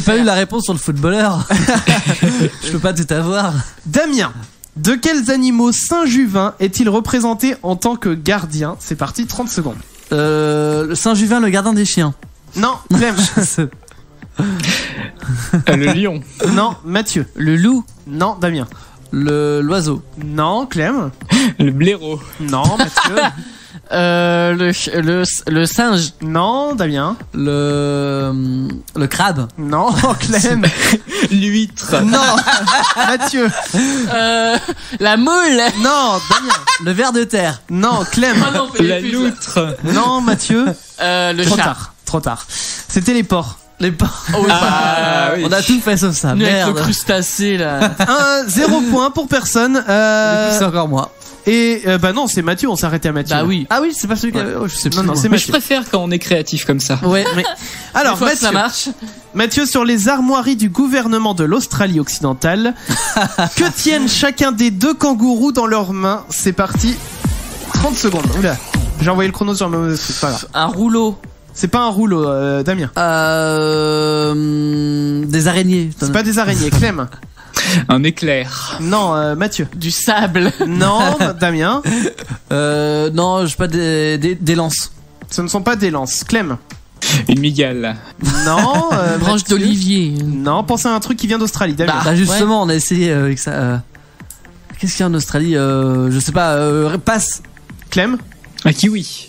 pas eu la réponse sur le footballeur. Je peux pas tout avoir. Damien, de quels animaux Saint-Juvin est-il représenté en tant que gardien? C'est parti, 30 secondes. Le Saint-Juvin, le gardien des chiens. Non, Clem. Le lion. Non, Mathieu. Le loup. Non, Damien. L'oiseau. Non, Clem. Le blaireau. Non, Mathieu. Le singe. Non, Damien. Le crabe. Non, Clem. L'huître. Non, Mathieu. La moule. Non, Damien. Le ver de terre. Non, Clem. Oh non, La loutre. Non, Mathieu. Le Trop chat. tard, trop tard. C'était les porcs. Les porcs. Oh, oui, Oui. On a tout fait sauf ça. nous avec Merde. le crustacé là. 0 point pour personne. Du coup, c'est encore moi. Et bah non, c'est Mathieu, on s'est arrêté à Mathieu. Bah oui. Ah oui, c'est pas celui qui avait. Oh, je sais plus. Non, c'est Mais je Mathieu. préfère quand on est créatif comme ça. Ouais, mais. Alors, Une fois que ça Mathieu, marche. Mathieu, sur les armoiries du gouvernement de l'Australie occidentale, que tiennent chacun des deux kangourous dans leurs mains? C'est parti. 30 secondes. Oula. J'ai envoyé le chrono sur le mauvais truc, pas grave. Un rouleau. C'est pas un rouleau, Damien. Des araignées. C'est pas des araignées. Clem. Un éclair. Non, Mathieu. Du sable. Non, Damien. Non, je sais pas des lances. Ce ne sont pas des lances. Clem. Une migale. Non. Branche Mathieu. d'olivier. Non, pensez à un truc qui vient d'Australie. Damien. Bah justement, on a essayé avec ça. Qu'est-ce qu'il y a en Australie? Je sais pas. Passe. Clem. Un kiwi.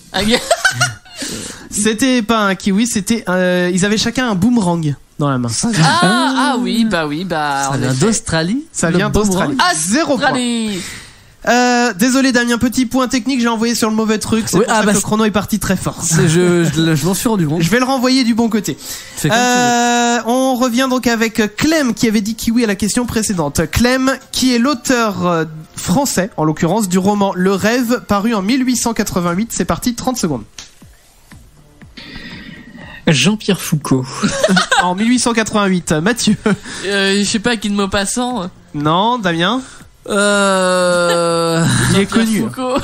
C'était pas un kiwi, c'était ils avaient chacun un boomerang dans la main. Oui, bah oui, bah. Ça en vient effet. d'Australie. Ça Le vient d'Australie. Ah, 0 point. Allez. Désolé Damien, petit point technique, j'ai envoyé sur le mauvais truc. C'est Oui, pour ça que bah, le chrono est parti très fort. Je m'en suis rendu compte. Je vais le renvoyer du bon côté. Fais comme tu veux. On revient donc avec Clem qui avait dit kiwi à la question précédente. Clem, qui est l'auteur français, en l'occurrence, du roman Le Rêve, paru en 1888. C'est parti, 30 secondes. Jean-Pierre Foucault. En 1888. Mathieu. Je sais pas, qui de Maupassant. Non, Damien. Il est connu. Foucault.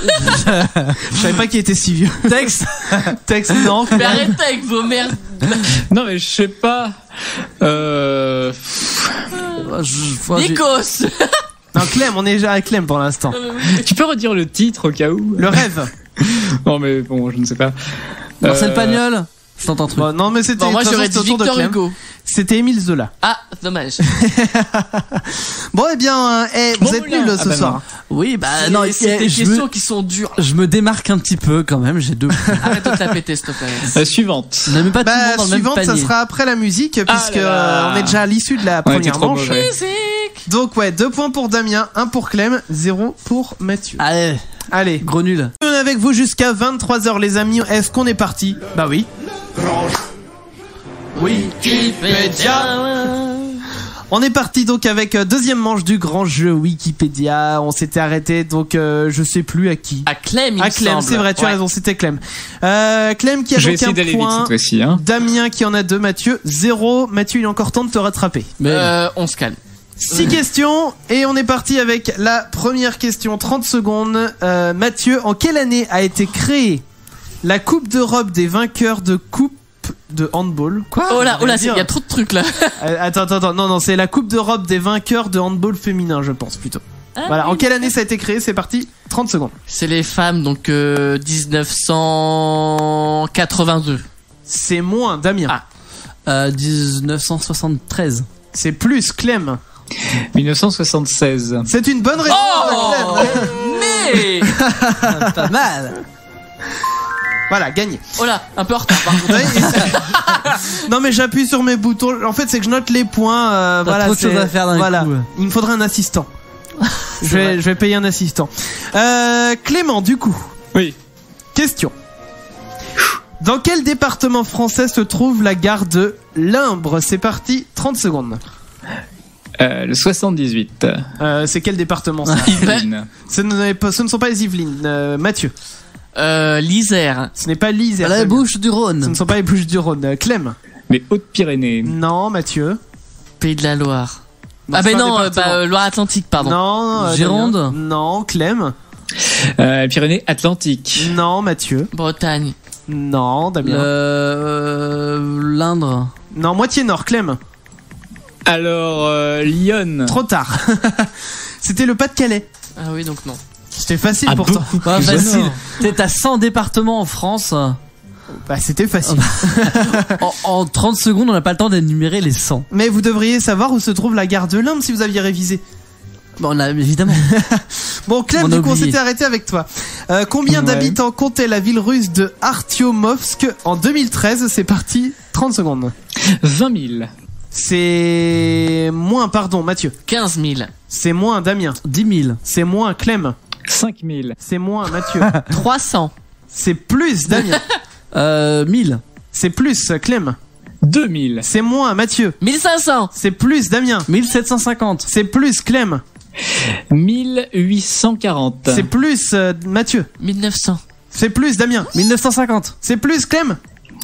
Je savais pas qu'il était si vieux. Texte. Texte, non. Mais arrêtez avec vos merdes. Non mais je sais pas. Nikos. Non, Clem, on est déjà à Clem pour l'instant. Tu peux redire le titre au cas où? Le Rêve. Non mais bon, je ne sais pas. Marcel Pagnol. Je tente un truc. Bon, non, mais c'était. Bon, moi de toute j'aurais façon, dit c'était au tour de Victor Clem. Hugo. C'était Émile Zola. Ah, dommage. Bon, eh bien, vous Bon, êtes là. nuls ce Ah bah soir. Oui, bah non, c'est des je questions me- qui sont dures. je me démarque un petit peu quand même. J'ai deux. Arrête de te la péter, s'il te plaît. Suivante. On n'a même pas tout le Bah, monde dans le même suivante, ça panier. sera après la musique, puisque là là. on est déjà à l'issue de la On était première trop manche. mauvais. Musique. Donc, ouais, 2 points pour Damien, 1 pour Clem, 0 pour Mathieu. Allez, Allez, gros nul. on est avec vous jusqu'à 23h, les amis. Est-ce qu'on est parti? Bah oui. On est parti donc avec deuxième manche du grand jeu Wikipédia. On s'était arrêté donc je sais plus à qui. À Clem, il À me Clem, semble. c'est vrai, tu as Ouais. raison, c'était Clem. Clem qui a Je vais donc essayer un d'aller vite point. cette fois-ci. Hein. Damien qui en a 2, Mathieu 0. Mathieu, il est encore temps de te rattraper. On se calme. 6 questions et on est parti avec la première question, 30 secondes. Mathieu, en quelle année a été créée la Coupe d'Europe des vainqueurs de Coupe de handball? Quoi? Oh là, il dire. y a trop de trucs là. Attends, non, c'est la Coupe d'Europe des vainqueurs de handball féminin, je pense plutôt. Voilà, en quelle année ça a été créé? C'est parti, 30 secondes. C'est les femmes, donc 1982. C'est moins, Damien. 1973. C'est plus, Clem. 1976. C'est une bonne réponse, Oh Clem. mais Pas mal. Voilà, gagné. oh là, un peu en retard par contre. Non mais j'appuie sur mes boutons. En fait, c'est que je note les points. Voilà, trop de choses à faire d'un voilà. coup. Il me faudrait un assistant. je vais payer un assistant. Clément, du coup. Oui. Question. Dans quel département français se trouve la gare de Limbre? C'est parti, 30 secondes. Le 78. C'est quel département ça? Yvelines. ce ne sont pas les Yvelines. Mathieu. L'Isère. Ce n'est pas l'Isère. La bouche du Ce Rhône. ne sont pas les Bouches du Rhône. Clem. Les Hautes-Pyrénées. Non, Mathieu. Pays de la Loire. Non, Ah c'est ben un non, département. Loire-Atlantique, pardon. Non. Gironde. Damien. Non, Clem. Pyrénées-Atlantiques. Non, Mathieu. Bretagne. Non, Damien. L'Indre. Non, moitié nord, Clem. Alors, Lyon. Trop tard. C'était le Pas-de-Calais. Ah oui, donc non. C'était facile Ah, pourtant. Pas facile. T'as 100 départements en France. Bah, c'était facile. En 30 secondes, on n'a pas le temps d'énumérer les 100. Mais vous devriez savoir où se trouve la gare de l'Inde si vous aviez révisé. Bon, on a évidemment. Bon, Clem, On a du coup, on oublié. s'était arrêté avec toi. Combien Ouais. d'habitants comptait la ville russe de Artyomovsk en 2013? C'est parti, 30 secondes. 20 000. C'est moins, pardon, Mathieu. 15 000. C'est moins, Damien. 10 000. C'est moins, Clem. 5 000. C'est moins, Mathieu. 300. C'est plus, Damien. 1000. C'est plus, Clem. 2 000. C'est moins, Mathieu. 1500. C'est plus, Damien. 1750. C'est plus, Clem. 1840. C'est plus, Mathieu. 1900. C'est plus, Damien. 1950. C'est plus, Clem.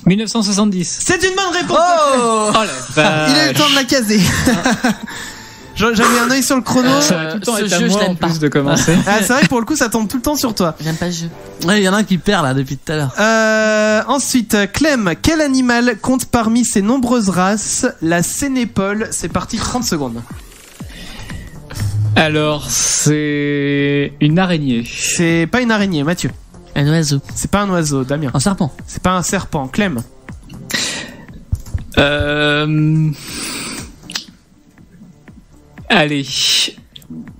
1970. C'est une bonne réponse. Oh la vache. Il a eu le temps de la caser. J'avais un œil sur le chrono. Ça va tout le temps ce être à jeu, moi je l'aime en pas. plus de commencer. Ah, c'est vrai que pour le coup, ça tombe tout le temps sur toi. J'aime pas le jeu. Ouais, il y en a un qui perd là depuis tout à l'heure. Ensuite, Clem, quel animal compte parmi ses nombreuses races la sénépole? C'est parti, 30 secondes. Alors, c'est une araignée. C'est pas une araignée, Mathieu. Un oiseau. C'est pas un oiseau, Damien. Un serpent. C'est pas un serpent, Clem. Allez,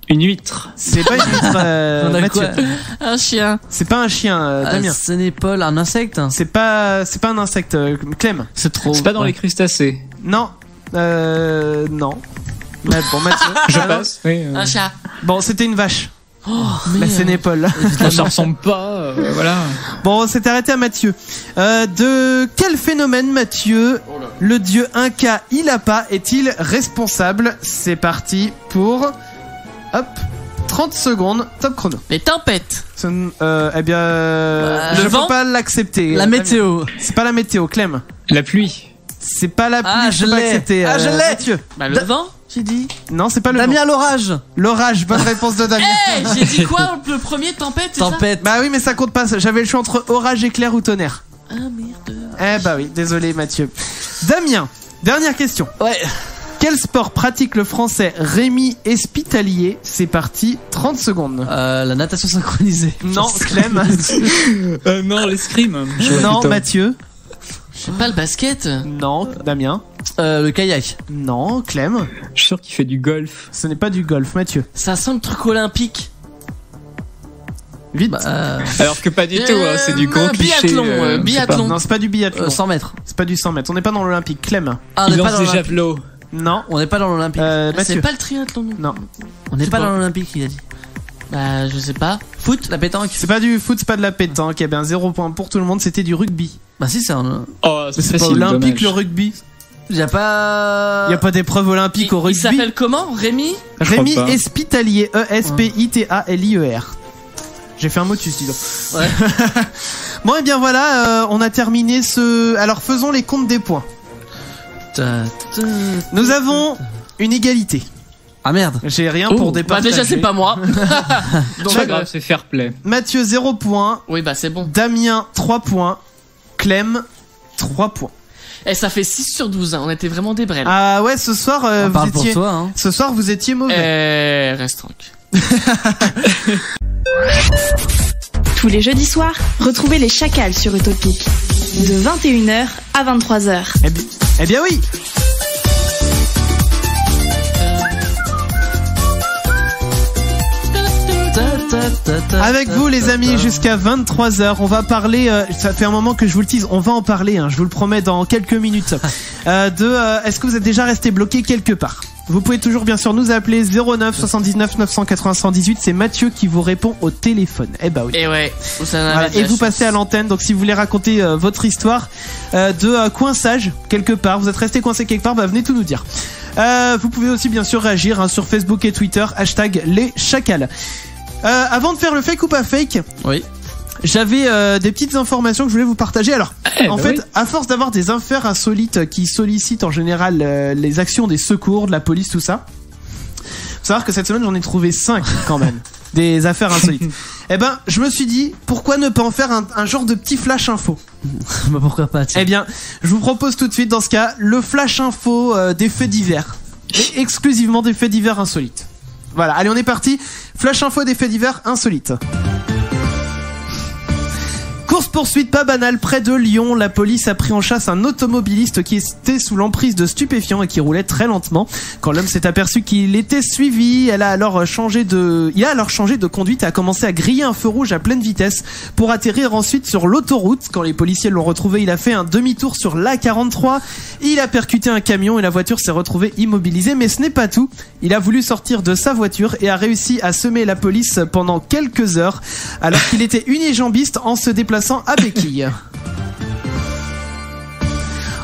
une huître. C'est pas une huître, On a Mathieu. quoi Un chien. C'est pas un chien, Damien. Sénépole, un insecte. C'est pas un insecte, Clem. C'est trop. C'est pas dans ouais. les crustacés. Non. Non. Bon, Mathieu. Je passe. Oui, Un chat. Bon, c'était une vache. La Merde. sénépole. ça ressemble pas. Voilà. Bon, on s'est arrêté à Mathieu. De quel phénomène, Mathieu, le dieu Inca Illapa est-il responsable? C'est parti pour... Hop, 30 secondes, top chrono. Les tempêtes. Eh bien, le je peux vent pas l'accepter. La météo. C'est pas la météo, Clem. La pluie. C'est pas la pluie, Ah, je je peux pas l'ai. accepter. Ah, je l'ai. Mathieu. Bah, le vent, j'ai dit. Non, c'est pas le Damien, vent. l'orage. L'orage, bonne réponse de Damien. Eh, j'ai dit quoi le premier tempête, c'est ça? Tempête. Bah oui, mais ça compte pas. J'avais le choix entre orage, éclair ou tonnerre. Ah merde. Eh bah oui, désolé Mathieu. Damien, dernière question. Ouais. Quel sport pratique le français Rémi Espitalier? C'est parti, 30 secondes. La natation synchronisée. Non, Clem. Non, l'escrime. Non, Mathieu. Je sais pas, le basket. Non, Damien. Le kayak. Non, Clem. Je suis sûr qu'il fait du golf. Ce n'est pas du golf, Mathieu. Ça sent le truc olympique. Vite. Alors que pas du tout, hein, c'est du gros cliché. biathlon, je sais biathlon. pas. Non, c'est pas du biathlon. 100 mètres. C'est pas du 100 mètres. On n'est pas dans l'Olympique. Clem. Ah, on Il n'est pas lance dans des l'Olympique. javelots. Non. On n'est pas dans l'Olympique. C'est Mathieu. pas le triathlon. Non. On n'est c'est pas pas- dans l'Olympique, il a dit. Bah, je sais pas. Foot, la pétanque. C'est pas du foot, c'est pas de la pétanque. Eh bien, 0 point pour tout le monde. C'était du rugby. Bah si, c'est un. Oh, c'est C'est pas facile. olympique dommage. le rugby. Y a pas. Il y a pas d'épreuve olympique au Il rugby. s'appelle comment? Rémi? Rémi crois pas. Espitalier, E-S-P-I-T-A-L-I-E-R. J'ai fait un motus, dis donc. Ouais. Bon, et bien voilà, on a terminé ce. Alors faisons les comptes des points. Nous avons une égalité. Ah merde. J'ai rien Oh, pour bah départager. déjà, c'est pas moi. C'est pas grave, c'est fair play. Mathieu 0 points, Oui, bah c'est bon. Damien 3 points, Clem 3 points. Eh, ça fait 6 sur 12, hein. On était vraiment des brels. Ah ouais, ce soir On vous parle pour étiez toi, hein. ce soir vous étiez mauvais. Reste tranquille. Tous les jeudis soirs, retrouvez les Chacals sur Utopique. De 21h à 23h. Eh bien oui. Avec vous les amis jusqu'à 23h, on va parler, ça fait un moment que je vous le tease, on va en parler, hein, je vous le promets dans quelques minutes, est-ce que vous êtes déjà resté bloqué quelque part? Vous pouvez toujours bien sûr nous appeler 09 79 980 118, c'est Mathieu qui vous répond au téléphone. Eh bah oui. Et ouais, ça n'avait Voilà, de et la vous chance. passez à l'antenne, donc si vous voulez raconter votre histoire de coinçage quelque part, vous êtes resté coincé quelque part, bah venez tout nous dire. Vous pouvez aussi bien sûr réagir hein, sur Facebook et Twitter, hashtag les chacals. Avant de faire le fake ou pas fake, Oui. j'avais des petites informations que je voulais vous partager. Alors, en fait, à force d'avoir des affaires insolites qui sollicitent en général les actions des secours, de la police, tout ça, faut savoir que cette semaine j'en ai trouvé 5 quand même. des affaires insolites. Eh ben, je me suis dit, pourquoi ne pas en faire un genre de petit flash info? Bah pourquoi pas, tiens. Eh bien, je vous propose tout de suite, dans ce cas, le flash info des faits divers. Et exclusivement des faits divers insolites. Voilà, allez, on est parti. Flash info des faits divers insolites. Course-poursuite pas banale près de Lyon, la police a pris en chasse un automobiliste qui était sous l'emprise de stupéfiants et qui roulait très lentement. Quand l'homme s'est aperçu qu'il était suivi, il a alors changé de conduite et a commencé à griller un feu rouge à pleine vitesse pour atterrir ensuite sur l'autoroute. Quand les policiers l'ont retrouvé, il a fait un demi-tour sur l'A43, il a percuté un camion et la voiture s'est retrouvée immobilisée. Mais ce n'est pas tout, il a voulu sortir de sa voiture et a réussi à semer la police pendant quelques heures alors qu'il était unijambiste en se déplaçant à béquille.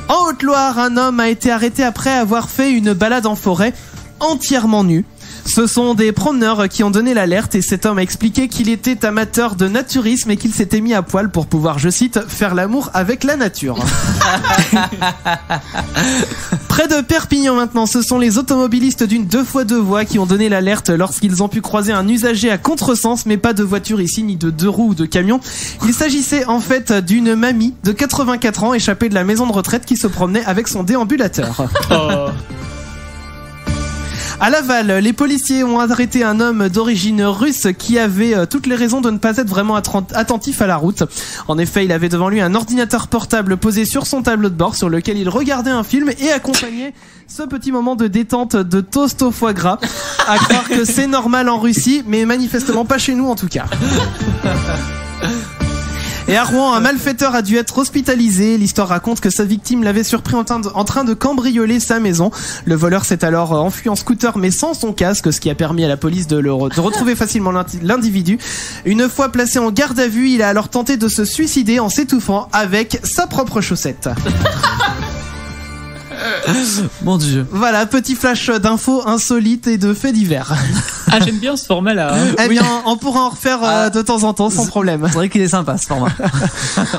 En Haute-Loire, un homme a été arrêté après avoir fait une balade en forêt entièrement nu. Ce sont des promeneurs qui ont donné l'alerte et cet homme a expliqué qu'il était amateur de naturisme et qu'il s'était mis à poil pour pouvoir, je cite, faire l'amour avec la nature. Près de Perpignan maintenant, ce sont les automobilistes d'une 2x2 voies qui ont donné l'alerte lorsqu'ils ont pu croiser un usager à contresens, mais pas de voiture ici, ni de deux roues ou de camion. Il s'agissait en fait d'une mamie de 84 ans échappée de la maison de retraite qui se promenait avec son déambulateur. Oh. À Laval, les policiers ont arrêté un homme d'origine russe qui avait toutes les raisons de ne pas être vraiment attentif à la route. En effet, il avait devant lui un ordinateur portable posé sur son tableau de bord sur lequel il regardait un film et accompagnait ce petit moment de détente de toast au foie gras. À croire que c'est normal en Russie, mais manifestement pas chez nous en tout cas. Et à Rouen, un malfaiteur a dû être hospitalisé. L'histoire raconte que sa victime l'avait surpris en train de cambrioler sa maison. Le voleur s'est alors enfui en scooter mais sans son casque, ce qui a permis à la police de retrouver facilement l'individu. Une fois placé en garde à vue, il a alors tenté de se suicider en s'étouffant avec sa propre chaussette. Mon Dieu. Voilà, petit flash d'infos insolites et de faits divers. Ah, j'aime bien ce format-là. Hein. Eh bien, on pourra en refaire de temps en temps sans problème. C'est vrai qu'il est sympa ce format.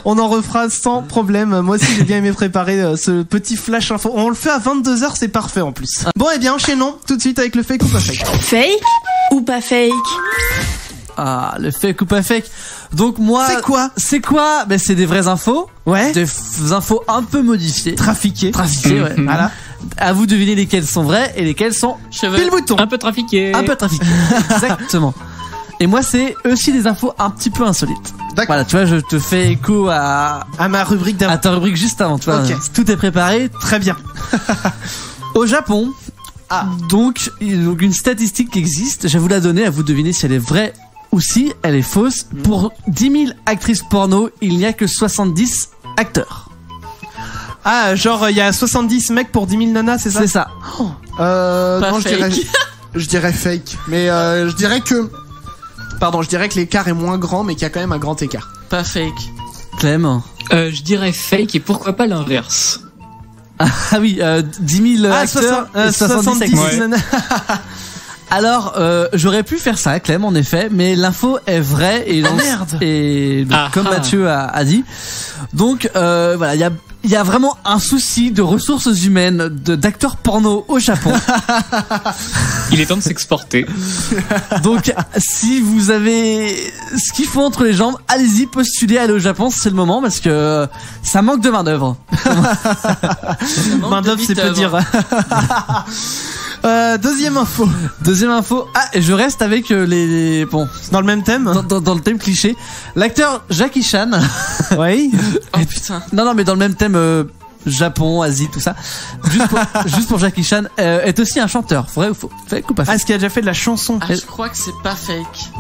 On en refera sans problème. Moi aussi, j'ai bien aimé préparer ce petit flash info. On le fait à 22h, c'est parfait en plus. Bon, eh bien, enchaînons tout de suite avec le fake ou pas fake. Fake ou pas fake? Ah, le fake ou pas fake. Donc moi, c'est quoi Ben c'est des vraies infos. Ouais. Des infos un peu modifiées. Trafiquées, ouais. Voilà. À vous de deviner lesquelles sont vraies et lesquelles sont pile bouton. Un peu trafiquées. Exactement. Et moi, c'est aussi des infos un petit peu insolites. D'accord. Voilà, tu vois, je te fais écho à ma rubrique d'avant. À ta rubrique juste avant, tu vois. Okay. Tout est préparé. Très bien. Au Japon. Donc une statistique qui existe, je vais vous la donner, à vous de deviner si elle est vraie ou si elle est fausse. Pour 10 000 actrices porno, il n'y a que 70 acteurs. Ah, genre il y a 70 mecs pour 10 000 nanas, c'est ça? C'est ça. Non, je dirais fake. Mais je dirais que l'écart est moins grand, mais qu'il y a quand même un grand écart. Pas fake. Clem. Je dirais fake et pourquoi pas l'inverse. Ah oui, 10 000 acteurs, 70 nanas. Alors, j'aurais pu faire ça, Clem, en effet, mais l'info est vraie et merde. Et donc, comme Mathieu a dit. Donc, voilà, il y a vraiment un souci de ressources humaines d'acteurs porno au Japon. Il est temps de s'exporter. Donc, si vous avez ce qu'il faut entre les jambes, allez-y, postulez, allez au Japon, c'est le moment parce que ça manque de main-d'œuvre. Main-d'œuvre, c'est peu dire. Deuxième info. Ah, et je reste avec les bon, dans le même thème. Dans le thème cliché. L'acteur Jackie Chan. Oui. Oh putain. Non, mais dans le même thème Japon, Asie, tout ça. Juste pour Jackie Chan est aussi un chanteur. Vrai ou faux? Fake ou pas fake? Ah, est-ce qu'il a déjà fait de la chanson? Ah, je crois que c'est pas fake.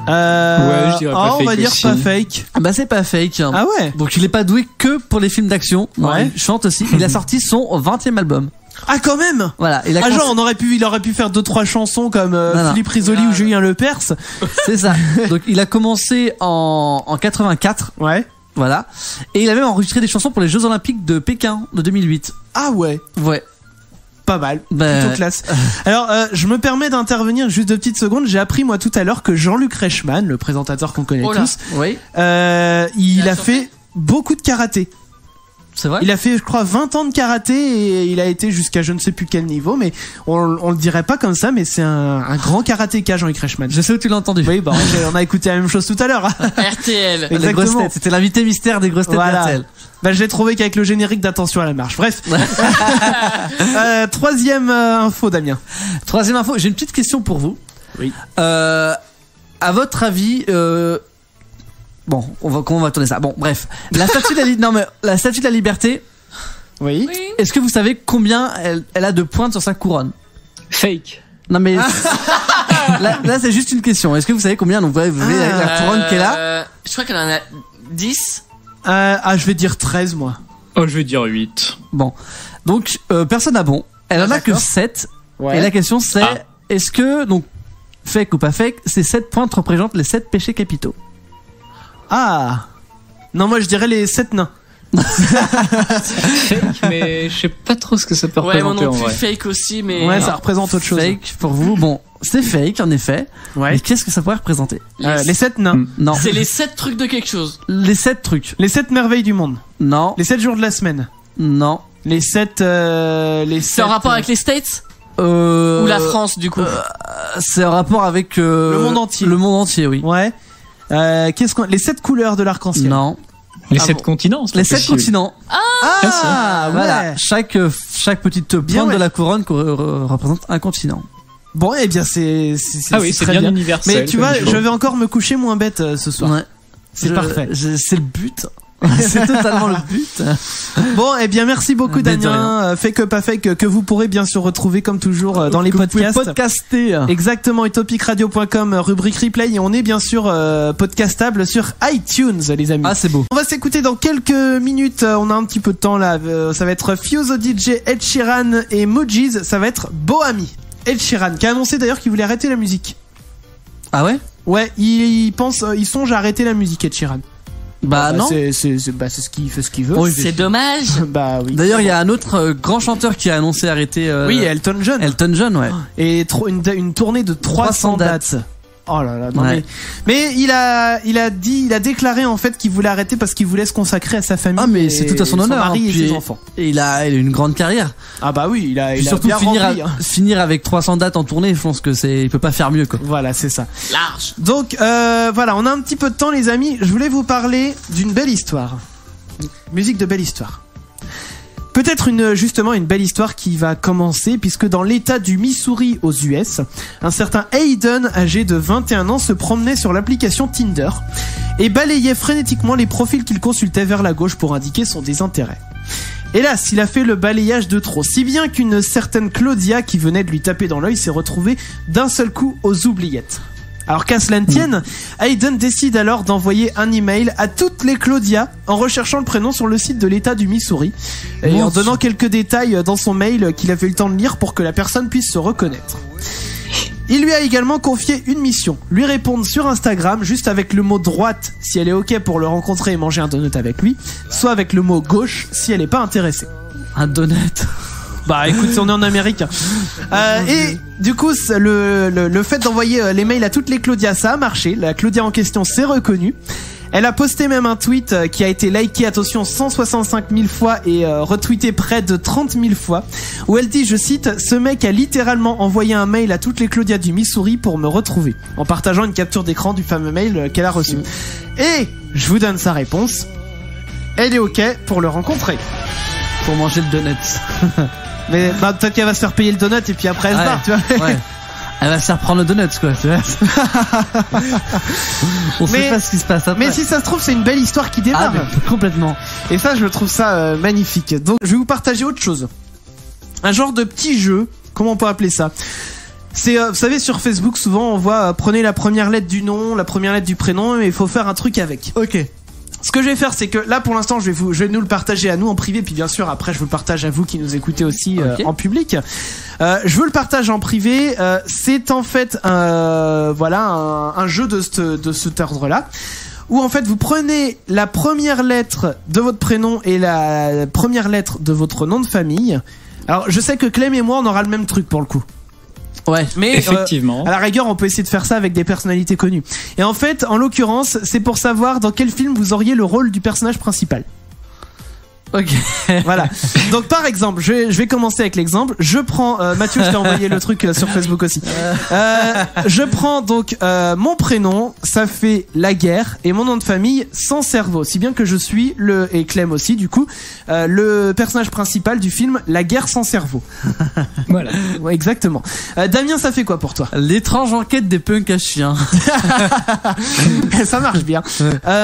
Ouais, je dirais pas fake. On va dire aussi. pas fake. Bah c'est pas fake. Ah ouais. Donc il est pas doué que pour les films d'action. Ouais. Il chante aussi. Il a sorti son 20e album. Ah quand même. Voilà. Genre il aurait pu faire 2-3 chansons comme Philippe Risoli ou Julien Lepers. C'est ça. Donc il a commencé en 84. Ouais. Voilà. Et il a même enregistré des chansons pour les Jeux Olympiques de Pékin de 2008. Ah ouais. Ouais. Pas mal, plutôt classe. Alors, je me permets d'intervenir juste 2 petites secondes. J'ai appris moi tout à l'heure que Jean-Luc Reichmann, le présentateur qu'on connaît tous, oui. il a fait beaucoup de karaté. C'est vrai. Il a fait, je crois, 20 ans de karaté et il a été jusqu'à je ne sais plus quel niveau, mais on le dirait pas comme ça, mais c'est un grand karatéka, Jean-Luc Reichmann. Je sais où tu l'as entendu. Oui, bah, on a écouté la même chose tout à l'heure. RTL. Les grosses têtes. C'était l'invité mystère des grosses têtes RTL. Bah, je l'ai trouvé qu'avec le générique d'Attention à la marche. Bref. Troisième info, Damien. Troisième info. J'ai une petite question pour vous. Oui. À votre avis, bon, comment on va tourner ça? Bon, bref. La statue de la liberté. Oui. Est-ce que vous savez combien elle a de pointes sur sa couronne? Fake. Non mais là c'est juste une question. Est-ce que vous savez combien donc vous avez la couronne qu'elle a? Je crois qu'elle en a 10. Je vais dire 13 moi. Oh, je vais dire 8. Bon. Donc personne n'a bon. Elle en a que 7. Ouais. Et la question c'est est-ce que donc fake ou pas fake, ces 7 pointes représentent les 7 péchés capitaux? Ah. Non, moi je dirais les 7 nains. Fake, mais je sais pas trop ce que ça peut représenter moi non en plus, vrai. fake aussi, mais. Ouais, ça représente autre chose. Fake pour vous. Bon, c'est fake en effet. Ouais. Mais qu'est-ce que ça pourrait représenter? Les 7 nains. Non. C'est les 7 trucs de quelque chose. Les 7 trucs. Les 7 merveilles du monde. Non. Les 7 jours de la semaine. Non. Les 7 C'est en rapport avec les States? Ou la France, du coup? C'est en rapport avec le monde entier. Le monde entier, oui. Ouais. Les 7 couleurs de l'arc-en-ciel. Non. Les 7 continents. Les 7 continents. Ah, voilà. Chaque petite pointe de la couronne représente un continent. Bon, eh bien, c'est oui, c'est bien universel. Mais tu vois, je vais encore me coucher moins bête ce soir. Ouais. C'est parfait. C'est le but. C'est totalement le but. Bon, eh bien, merci beaucoup, Damien. Fake pas fake, que vous pourrez bien sûr retrouver comme toujours dans les podcasts. Vous pouvez podcaster. Exactement, utopicradio.com, rubrique replay. Et on est bien sûr podcastable sur iTunes, les amis. Ah, c'est beau. On va s'écouter dans quelques minutes. On a un petit peu de temps là. Ça va être Fuse DJ, Ed Sheeran et Mojiz. Ça va être Bohami. Ed Sheeran, qui a annoncé d'ailleurs qu'il voulait arrêter la musique. Ah ouais? Ouais, il songe à arrêter la musique, Ed Sheeran. Bah non. C'est ce qu'il fait, ce qu'il veut. Oui, c'est dommage. Bah oui. D'ailleurs, il y a un autre grand chanteur qui a annoncé arrêter. Oui, Elton John. Elton John, ouais. Et une tournée de 300 dates. Oh là là, non Ouais. mais il a déclaré en fait qu'il voulait arrêter parce qu'il voulait se consacrer à sa famille. Ah mais c'est tout à son honneur. Son mari hein, et puis ses enfants. Et il a une grande carrière. Ah bah oui, il a surtout bien rempli, finir avec 300 dates en tournée, je pense que il peut pas faire mieux quoi. Voilà, c'est ça. Large. Donc voilà, on a un petit peu de temps les amis. Je voulais vous parler d'une belle histoire. Musique de belle histoire. Peut-être justement une belle histoire qui va commencer puisque dans l'état du Missouri aux US, un certain Hayden âgé de 21 ans se promenait sur l'application Tinder et balayait frénétiquement les profils qu'il consultait vers la gauche pour indiquer son désintérêt. Hélas, il a fait le balayage de trop, si bien qu'une certaine Claudia qui venait de lui taper dans l'œil s'est retrouvée d'un seul coup aux oubliettes. Alors qu'à cela ne tienne, Hayden décide alors d'envoyer un email à toutes les Claudia en recherchant le prénom sur le site de l'État du Missouri et en donnant quelques détails dans son mail qu'il avait eu le temps de lire pour que la personne puisse se reconnaître. Il lui a également confié une mission, lui répondre sur Instagram juste avec le mot droite si elle est ok pour le rencontrer et manger un donut avec lui, soit avec le mot gauche si elle est pas intéressée. Un donut. Bah écoute, on est en Amérique. Et du coup, le fait d'envoyer les mails à toutes les Claudia, ça a marché. La Claudia en question s'est reconnue. Elle a posté même un tweet qui a été liké, attention, 165 000 fois et retweeté près de 30 000 fois, où elle dit, je cite, « Ce mec a littéralement envoyé un mail à toutes les Claudia du Missouri pour me retrouver », en partageant une capture d'écran du fameux mail qu'elle a reçu. Et je vous donne sa réponse. Elle est ok pour le rencontrer. Pour manger le donut. Mais bah, peut-être qu'elle va se faire payer le donut et puis après elle se barre, tu vois. Ouais. Elle va se faire prendre le donut quoi, tu vois. On sait pas ce qui se passe après. Mais si ça se trouve, c'est une belle histoire qui démarre. Complètement. Et ça, je trouve ça magnifique. Donc, je vais vous partager autre chose. Un genre de petit jeu, comment on peut appeler ça ? C'est, vous savez, sur Facebook, souvent, on voit prenez la première lettre du nom, la première lettre du prénom, et il faut faire un truc avec. Ok. Ce que je vais faire, c'est que là, pour l'instant, je vais nous le partager à nous en privé, puis bien sûr, après, je vous le partage à vous qui nous écoutez aussi en public. Je vous le partage en privé. C'est en fait un jeu de cet ordre-là, où en fait, vous prenez la première lettre de votre prénom et la première lettre de votre nom de famille. Alors, je sais que Clem et moi, on aura le même truc pour le coup. Ouais, mais effectivement. À la rigueur, on peut essayer de faire ça avec des personnalités connues. Et en fait, en l'occurrence, c'est pour savoir dans quel film vous auriez le rôle du personnage principal. Ok. Voilà. Donc par exemple, je vais commencer avec l'exemple. Je prends Mathieu, je t'ai envoyé le truc sur Facebook aussi. Je prends donc mon prénom, ça fait la guerre, et mon nom de famille sans cerveau. Si bien que je suis et Clem aussi du coup le personnage principal du film La guerre sans cerveau. Voilà. Ouais, exactement. Damien, ça fait quoi pour toi? L'étrange enquête des punks à chiens. Ça marche bien.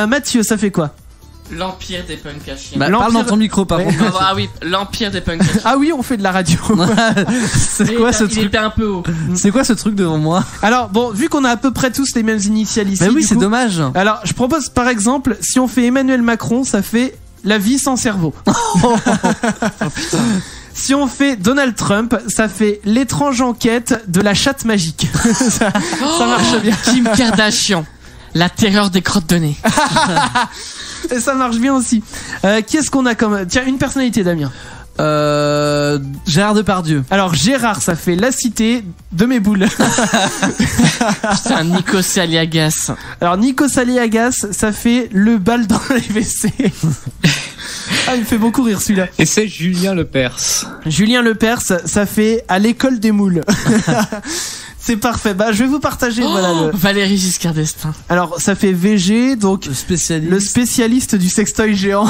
Mathieu, ça fait quoi? L'empire des punks à chiens. Bah, parle dans ton micro par contre. Ah oui, l'empire des punks à chiens. Ah oui, on fait de la radio. C'est quoi ce Il truc? était un peu haut. C'est quoi ce truc devant moi? Alors bon, vu qu'on a à peu près tous les mêmes initiales ici. Mais oui, du c'est coup, dommage. Alors, je propose par exemple, si on fait Emmanuel Macron, ça fait la vie sans cerveau. Si on fait Donald Trump, ça fait l'étrange enquête de la chatte magique. ça marche bien. Kim Kardashian, la terreur des crottes de nez. Et ça marche bien aussi. Qui est-ce qu'on a comme... Tiens, une personnalité, Damien. Gérard Depardieu. Alors Gérard, ça fait la cité de mes boules. Putain, Nikos Aliagas. Alors Nikos Aliagas, ça fait le bal dans les WC. Ah, il me fait beaucoup rire celui-là. Et c'est Julien Lepers. Julien Lepers, ça fait à l'école des moules. C'est parfait. Bah, je vais vous partager. Voilà Valérie Giscard d'Estaing. Alors, ça fait VG, donc le spécialiste du sextoy géant.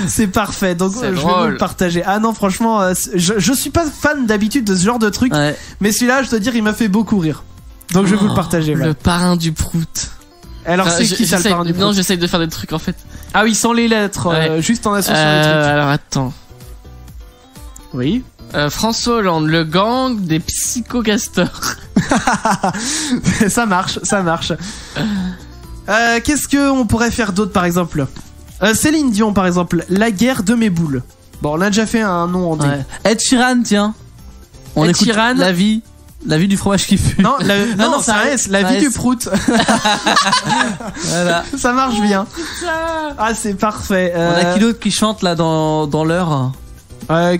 C'est parfait. Donc, je vais vous le partager. Ah non, franchement, je suis pas fan d'habitude de ce genre de truc, mais celui-là, je dois dire, il m'a fait beaucoup rire. Donc, je vais vous le partager. Le parrain du Prout. Alors, c'est qui ça, le parrain du Prout? Non, j'essaye de faire des trucs en fait. Ah oui, sans les lettres, juste en associant les trucs. Alors, attends. Oui. François Hollande, le gang des psychocastors. Ça marche, ça marche. Qu'est-ce qu'on pourrait faire d'autre par exemple? Céline Dion par exemple, la guerre de mes boules. Bon, on a déjà fait un nom en D. Ed Sheeran, tiens. On écoute Sheeran. la vie du fromage qui fut. Non, non, c'est un S, la vie du prout. Voilà. Ça marche bien. Ah, c'est parfait. On a qui d'autre qui chante là dans l'heure?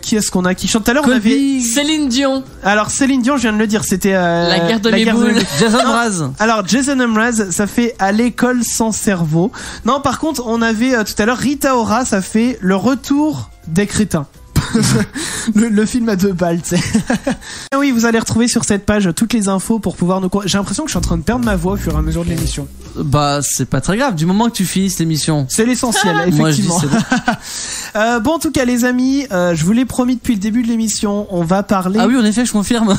Qui est-ce qu'on a qui chante tout à l'heure? On avait Céline Dion. Alors Céline Dion, je viens de le dire, c'était la guerre de mes boules. Jason Mraz. Alors Jason Mraz, ça fait à l'école sans cerveau. Non, par contre, on avait tout à l'heure Rita Ora, ça fait le retour des crétins. le film à 2 balles, tu sais. Oui, vous allez retrouver sur cette page toutes les infos pour pouvoir nous... J'ai l'impression que je suis en train de perdre ma voix au fur et à mesure de l'émission. Bah, c'est pas très grave, du moment que tu finisses l'émission. C'est l'essentiel, effectivement. Moi, je dis c'est bon. Bon, en tout cas, les amis, je vous l'ai promis depuis le début de l'émission, on va parler... Ah oui, en effet, je confirme.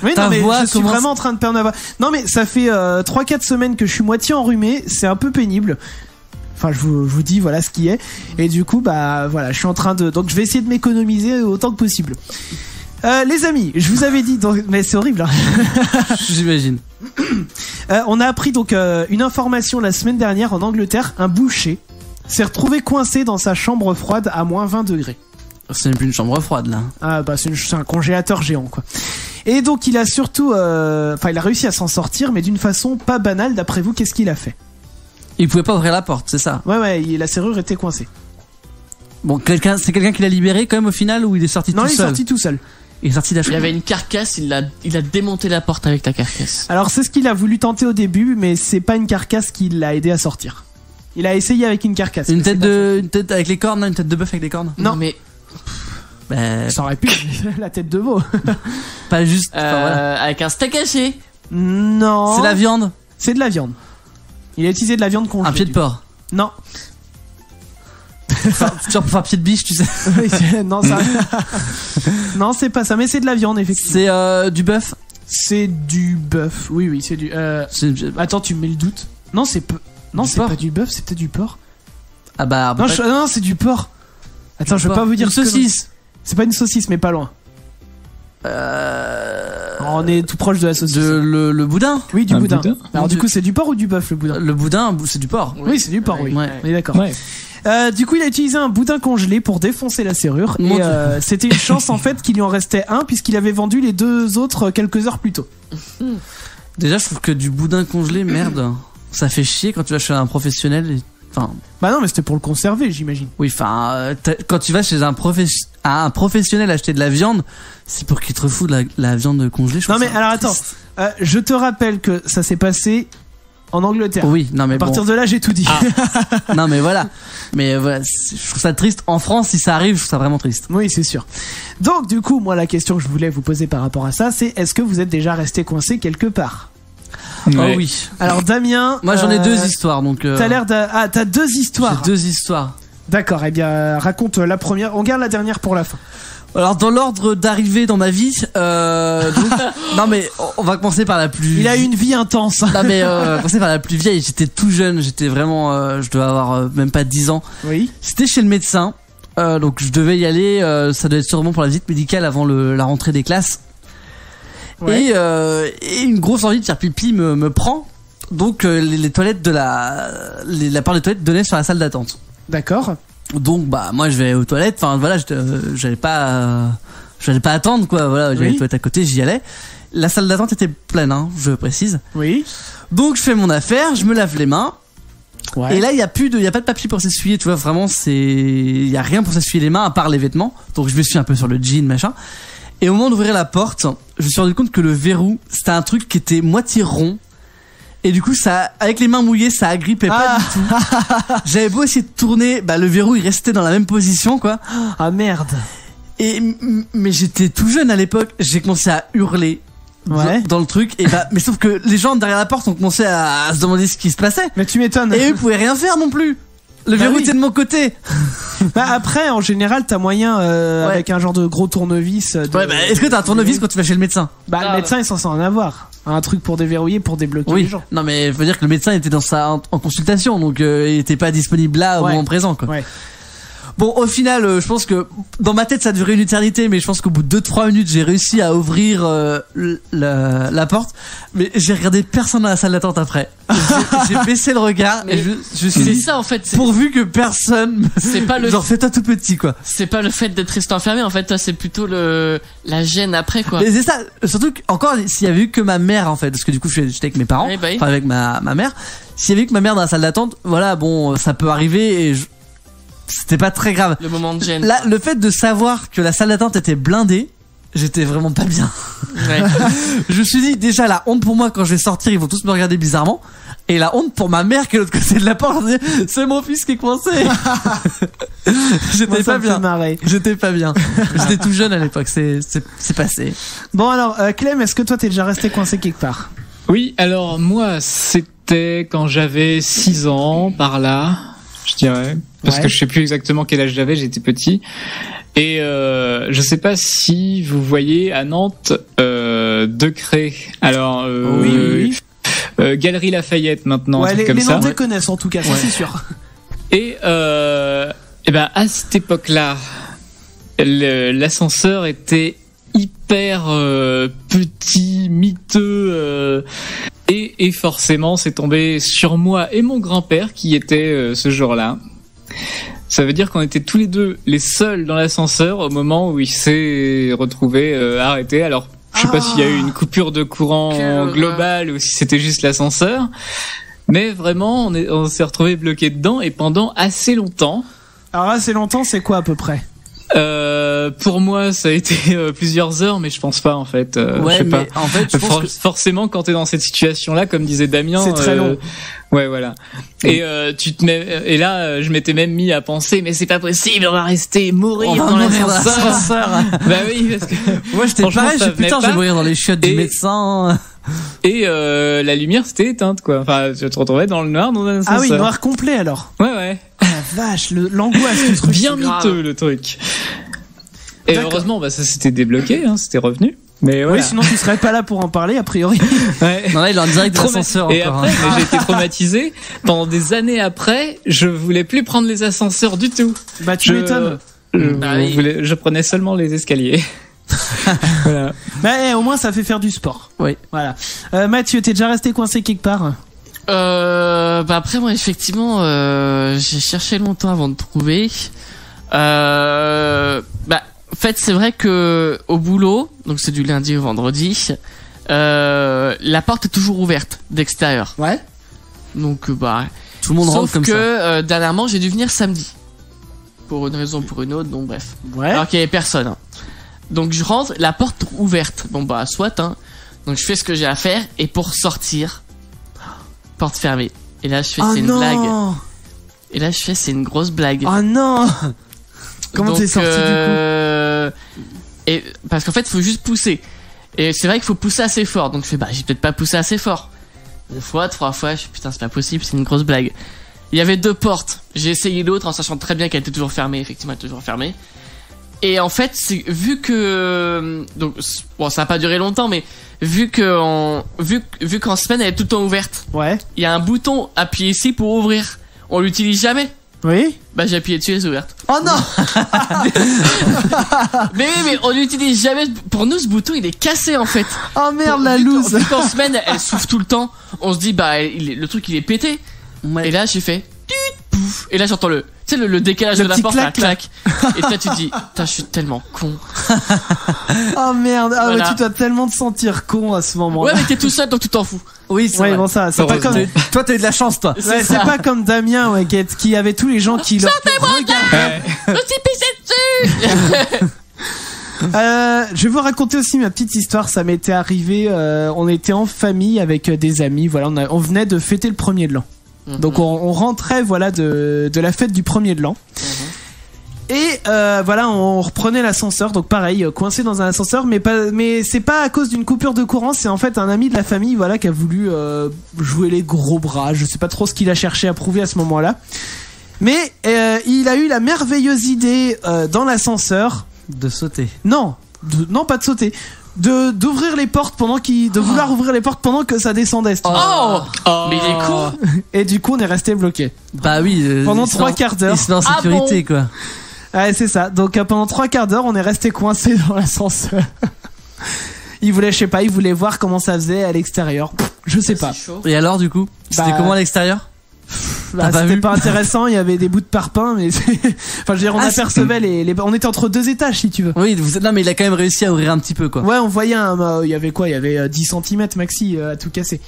Oui, non, mais je suis vraiment en train de perdre ma voix. Non, mais ça fait 3-4 semaines que je suis moitié enrhumé, c'est un peu pénible. Enfin, je vous dis voilà ce qui est. Et du coup, bah voilà, je suis en train de... Donc je vais essayer de m'économiser autant que possible. Les amis, je vous avais dit... Donc... Mais c'est horrible, hein. J'imagine. On a appris donc une information la semaine dernière en Angleterre. Un boucher s'est retrouvé coincé dans sa chambre froide à moins 20 degrés. C'est même plus une chambre froide là. Ah bah c'est un congélateur géant quoi. Et donc il a surtout... Enfin il a réussi à s'en sortir, mais d'une façon pas banale. D'après vous, qu'est-ce qu'il a fait? Il pouvait pas ouvrir la porte, c'est ça? Ouais, la serrure était coincée. Bon, c'est quelqu'un qui l'a libéré quand même au final, ou il est sorti tout seul? Non, il est sorti tout seul. Il est sorti de la chambre. Il y avait une carcasse, il a démonté la porte avec la carcasse. Alors c'est ce qu'il a voulu tenter au début, mais c'est pas une carcasse qui l'a aidé à sortir. Il a essayé avec une carcasse. Une tête avec les cornes, une tête de bœuf avec les cornes? Non, mais... Ça aurait pu, la tête de veau. Pas juste... voilà. Avec un steak haché. Non. C'est la viande? C'est de la viande. Il a utilisé de la viande congelée. Un pied de porc? Non. Genre pour faire pied de biche, tu sais. Non, ça... non, c'est pas ça, mais c'est de la viande, effectivement. C'est du bœuf? C'est du bœuf, oui, c'est du... Attends, tu me mets le doute. Non, c'est non, c'est pas du bœuf, c'est peut-être du porc. Ah bah... Non, c'est du porc. Attends, je vais pas vous dire... Une saucisse? C'est pas une saucisse, mais pas loin. On est tout proche de la saucisse. Le boudin? Oui, du boudin. Alors du coup, c'est du porc ou du bœuf, le boudin? Le boudin, c'est du porc. Oui, c'est du porc, oui. Ouais. On est d'accord. Ouais. Du coup, il a utilisé un boudin congelé pour défoncer la serrure. Et c'était une chance en fait qu'il lui en restait un, puisqu'il avait vendu les 2 autres quelques heures plus tôt. Déjà, je trouve que du boudin congelé, merde, ça fait chier quand tu vas chez un professionnel. Enfin... Bah non, mais c'était pour le conserver, j'imagine. Oui, enfin, quand tu vas chez un professionnel acheter de la viande, c'est pour qu'il te refoute la viande congelée. Non mais alors attends, je te rappelle que ça s'est passé en Angleterre. Oui, non mais À partir de là, j'ai tout dit. Non mais voilà. Mais voilà, je trouve ça triste. En France, si ça arrive, je trouve ça vraiment triste. Oui, c'est sûr. Donc, du coup, moi, la question que je voulais vous poser par rapport à ça, c'est est-ce que vous êtes déjà resté coincé quelque part? Oh oui. Alors, Damien. Moi, j'en ai 2 histoires, donc. T'as l'air t'as 2 histoires. J'ai 2 histoires. D'accord, eh bien, raconte la première. On garde la dernière pour la fin. Alors, dans l'ordre d'arrivée dans ma vie, non mais on va commencer par la plus. Il a eu une vie intense. Non mais on va commencer par la plus vieille. J'étais tout jeune, j'étais vraiment, je devais avoir même pas 10 ans. Oui. C'était chez le médecin, donc je devais y aller. Ça devait être sûrement pour la visite médicale avant la rentrée des classes. Ouais. Et une grosse envie de faire pipi me prend. Donc les toilettes de la part des toilettes donnaient sur la salle d'attente. D'accord. Donc bah moi je vais aux toilettes, enfin voilà, j'allais pas attendre quoi, voilà, j'avais les toilettes à côté, j'y allais. La salle d'attente était pleine, hein, je précise. Oui. Donc je fais mon affaire, je me lave les mains. Ouais. Et là il y a pas de papier pour s'essuyer, tu vois, vraiment il y a rien pour s'essuyer les mains à part les vêtements. Donc je me suis un peu sur le jean machin. Et au moment d'ouvrir la porte, je me suis rendu compte que le verrou, c'était un truc qui était moitié rond. Et du coup, ça, avec les mains mouillées, ça agrippait pas du tout. J'avais beau essayer de tourner, bah, le verrou, il restait dans la même position, quoi. Ah, merde. Mais j'étais tout jeune à l'époque, j'ai commencé à hurler. Ouais. Dans le truc, et bah, mais sauf que les gens derrière la porte ont commencé à se demander ce qui se passait. Mais tu m'étonnes. Et eux pouvaient rien faire non plus. Le verrou était de mon côté. Bah après, en général, t'as moyen avec un genre de gros tournevis. Ouais, bah est-ce que t'as un tournevis quand tu vas chez le médecin? Bah le médecin, il est censé en avoir. Un truc pour déverrouiller, pour débloquer les gens. Non mais faut dire que le médecin était en consultation, donc il était pas disponible là au moment présent, quoi. Ouais. Bon, au final, je pense que dans ma tête ça a duré une éternité, mais je pense qu'au bout de 2-3 minutes j'ai réussi à ouvrir la porte, mais j'ai regardé personne dans la salle d'attente après. J'ai baissé le regard et je suis dit, ça en fait. Pourvu que personne. C'est pas le. Genre fais-toi tout petit quoi. C'est pas le fait d'être resté enfermé, en fait, toi c'est plutôt la gêne après quoi. Mais c'est ça. Surtout encore s'il y avait eu que ma mère en fait, parce que du coup j'étais avec mes parents, enfin avec ma mère. S'il y avait eu que ma mère dans la salle d'attente, voilà, bon, ça peut arriver et c'était pas très grave. Le moment de gêne. Là, le fait de savoir que la salle d'attente était blindée, j'étais vraiment pas bien. Ouais. Je me suis dit, déjà, la honte pour moi quand je vais sortir, ils vont tous me regarder bizarrement. Et la honte pour ma mère qui est de l'autre côté de la porte, c'est mon fils qui est coincé. J'étais pas bien. J'étais pas bien. J'étais tout jeune à l'époque, c'est passé. Bon alors, Clem, est-ce que toi t'es déjà resté coincé quelque part? Oui, alors moi, c'était quand j'avais 6 ans, par là, je dirais. Parce que je sais plus exactement quel âge j'avais, j'étais petit. Et je sais pas si vous voyez à Nantes Decré. Alors oui. Galerie Lafayette maintenant, ouais, un truc comme les ça. Nantais connaissent en tout cas, ça c'est sûr. Et ben à cette époque-là, l'ascenseur était hyper petit, miteux, et forcément c'est tombé sur moi et mon grand-père qui était ce jour-là. Ça veut dire qu'on était tous les deux les seuls dans l'ascenseur au moment où il s'est retrouvé arrêté. Alors je sais pas s'il y a eu une coupure de courant globale ou si c'était juste l'ascenseur, mais vraiment on s'est retrouvé bloqué dedans et pendant assez longtemps. Alors assez longtemps, c'est quoi à peu près? Pour moi, ça a été plusieurs heures, mais je pense pas en fait. Ouais, je sais pas. En fait, je pense que... forcément, quand t'es dans cette situation-là, comme disait Damien, c'est très long. Ouais, voilà. Et tu te mets. Et là, je m'étais même mis à penser, mais c'est pas possible, on va rester mourir dans l'ascenseur. Bah oui, parce que moi j'étais pareil. Putain, je vais mourir dans les chiottes du médecin. Et la lumière s'était éteinte, quoi. Enfin, je te retrouvais dans le noir dans un ascenseur. Ah oui, noir complet alors. Ouais. Ah la vache, l'angoisse du truc. Bien miteux le truc. Et heureusement, bah ça s'était débloqué, hein, c'était revenu. Mais voilà. Oui, sinon tu serais pas là pour en parler a priori. Ouais. Non là, il est en direct de l'ascenseur. Et après, j'ai été traumatisé. Pendant des années après, je voulais plus prendre les ascenseurs du tout. Bah tu m'étonnes. Je prenais seulement les escaliers. Voilà. Bah au moins ça fait faire du sport. Oui. Voilà. Mathieu, t'es déjà resté coincé quelque part? Bah après moi effectivement j'ai cherché longtemps avant de trouver. Bah en fait c'est vrai que au boulot, donc c'est du lundi au vendredi, la porte est toujours ouverte d'extérieur. Ouais. Donc bah tout le monde rentre comme ça. Sauf que dernièrement j'ai dû venir samedi. Pour une raison ou pour une autre, donc bref. Ouais. Alors qu'il y avait personne. Hein. Donc je rentre, la porte ouverte. Bon bah soit hein. Donc je fais ce que j'ai à faire et pour sortir, porte fermée. Et là je fais c'est une blague. Et là je fais c'est une grosse blague. Oh non. Comment t'es sorti du coup Et parce qu'en fait faut juste pousser. Et c'est vrai qu'il faut pousser assez fort. Donc je fais bah j'ai peut-être pas poussé assez fort. 2 fois, 3 fois, je fais putain c'est pas possible, c'est une grosse blague. Il y avait 2 portes. J'ai essayé l'autre en sachant très bien qu'elle était toujours fermée. Effectivement elle est toujours fermée. Et en fait c'est vu que donc bon ça a pas duré longtemps mais vu qu'en semaine elle est tout le temps ouverte. Ouais. Il y a un bouton appuyé ici pour ouvrir. On l'utilise jamais. Oui. Bah j'ai appuyé dessus, elle est ouverte. Oh non. mais on l'utilise jamais. Pour nous ce bouton il est cassé en fait. Oh merde la loose. Vu qu'en semaine elle souffle tout le temps, on se dit bah le truc il est pété. Ouais. Et là j'ai fait pouf. Et là j'entends le décalage de la porte, là, clac. Et là tu te dis putain je suis tellement con. Oh merde. Ah voilà. ouais, tu dois tellement te sentir con à ce moment. Ouais mais t'es tout seul donc tu t'en fous. Oui, c'est vrai. Bon ça, c'est pas comme toi t'as eu de la chance toi. Ouais, c'est pas comme Damien qui avait tous les gens qui le regardaient. Je suis pissé dessus. Je vais vous raconter aussi ma petite histoire. Ça m'était arrivé. On était en famille avec des amis. Voilà, on venait de fêter le 1er de l'an. Donc on rentrait voilà de la fête du 1er de l'an. Et voilà, on reprenait l'ascenseur. Donc pareil, coincé dans un ascenseur, mais c'est pas à cause d'une coupure de courant. C'est en fait un ami de la famille, voilà, qui a voulu jouer les gros bras. Je sais pas trop ce qu'il a cherché à prouver à ce moment-là. Mais il a eu la merveilleuse idée dans l'ascenseur de sauter. Non, pas de sauter. D'ouvrir les portes vouloir ouvrir les portes pendant que ça descendait. Mais il est con. Et du coup on est resté bloqué. Bah oui. Pendant 3 quarts d'heure. Il se met en sécurité quoi. Ouais c'est ça. Donc pendant 3 quarts d'heure on est resté coincé dans l'ascenseur. Il voulait voir comment ça faisait à l'extérieur. Je sais pas. Et alors du coup, c'était comment à l'extérieur? C'était pas intéressant, il y avait des bouts de parpaing, mais enfin je veux dire on apercevait on était entre 2 étages si tu veux. Oui, non mais il a quand même réussi à ouvrir un petit peu quoi. Ouais, on voyait il y avait 10 cm maxi à tout casser.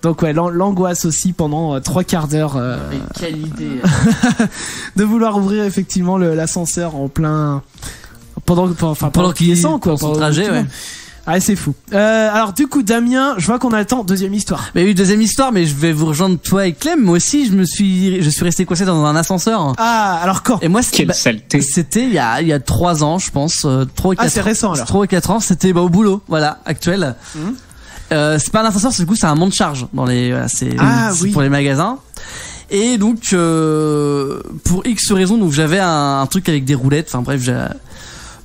Donc ouais, l'angoisse aussi pendant 3 quarts d'heure. Mais quelle idée. De vouloir ouvrir effectivement l'ascenseur en plein pendant qu'il descend quoi, pendant son trajet ouais. Ah c'est fou. Alors du coup Damien, je vois qu'on a le temps. Deuxième histoire. Mais oui, deuxième histoire, mais je vais vous rejoindre toi et Clem. Moi aussi, je suis resté coincé dans un ascenseur. Ah alors quand? Et moi quelle saleté. C'était il y a 3 ans, je pense, 3 ou 4 ans. C'est récent alors. 3 ou 4 ans, c'était au boulot, voilà, actuel. C'est pas un ascenseur, du coup c'est un monte-charge dans les c'est pour les magasins. Et donc pour X raisons, donc j'avais un truc avec des roulettes, enfin bref,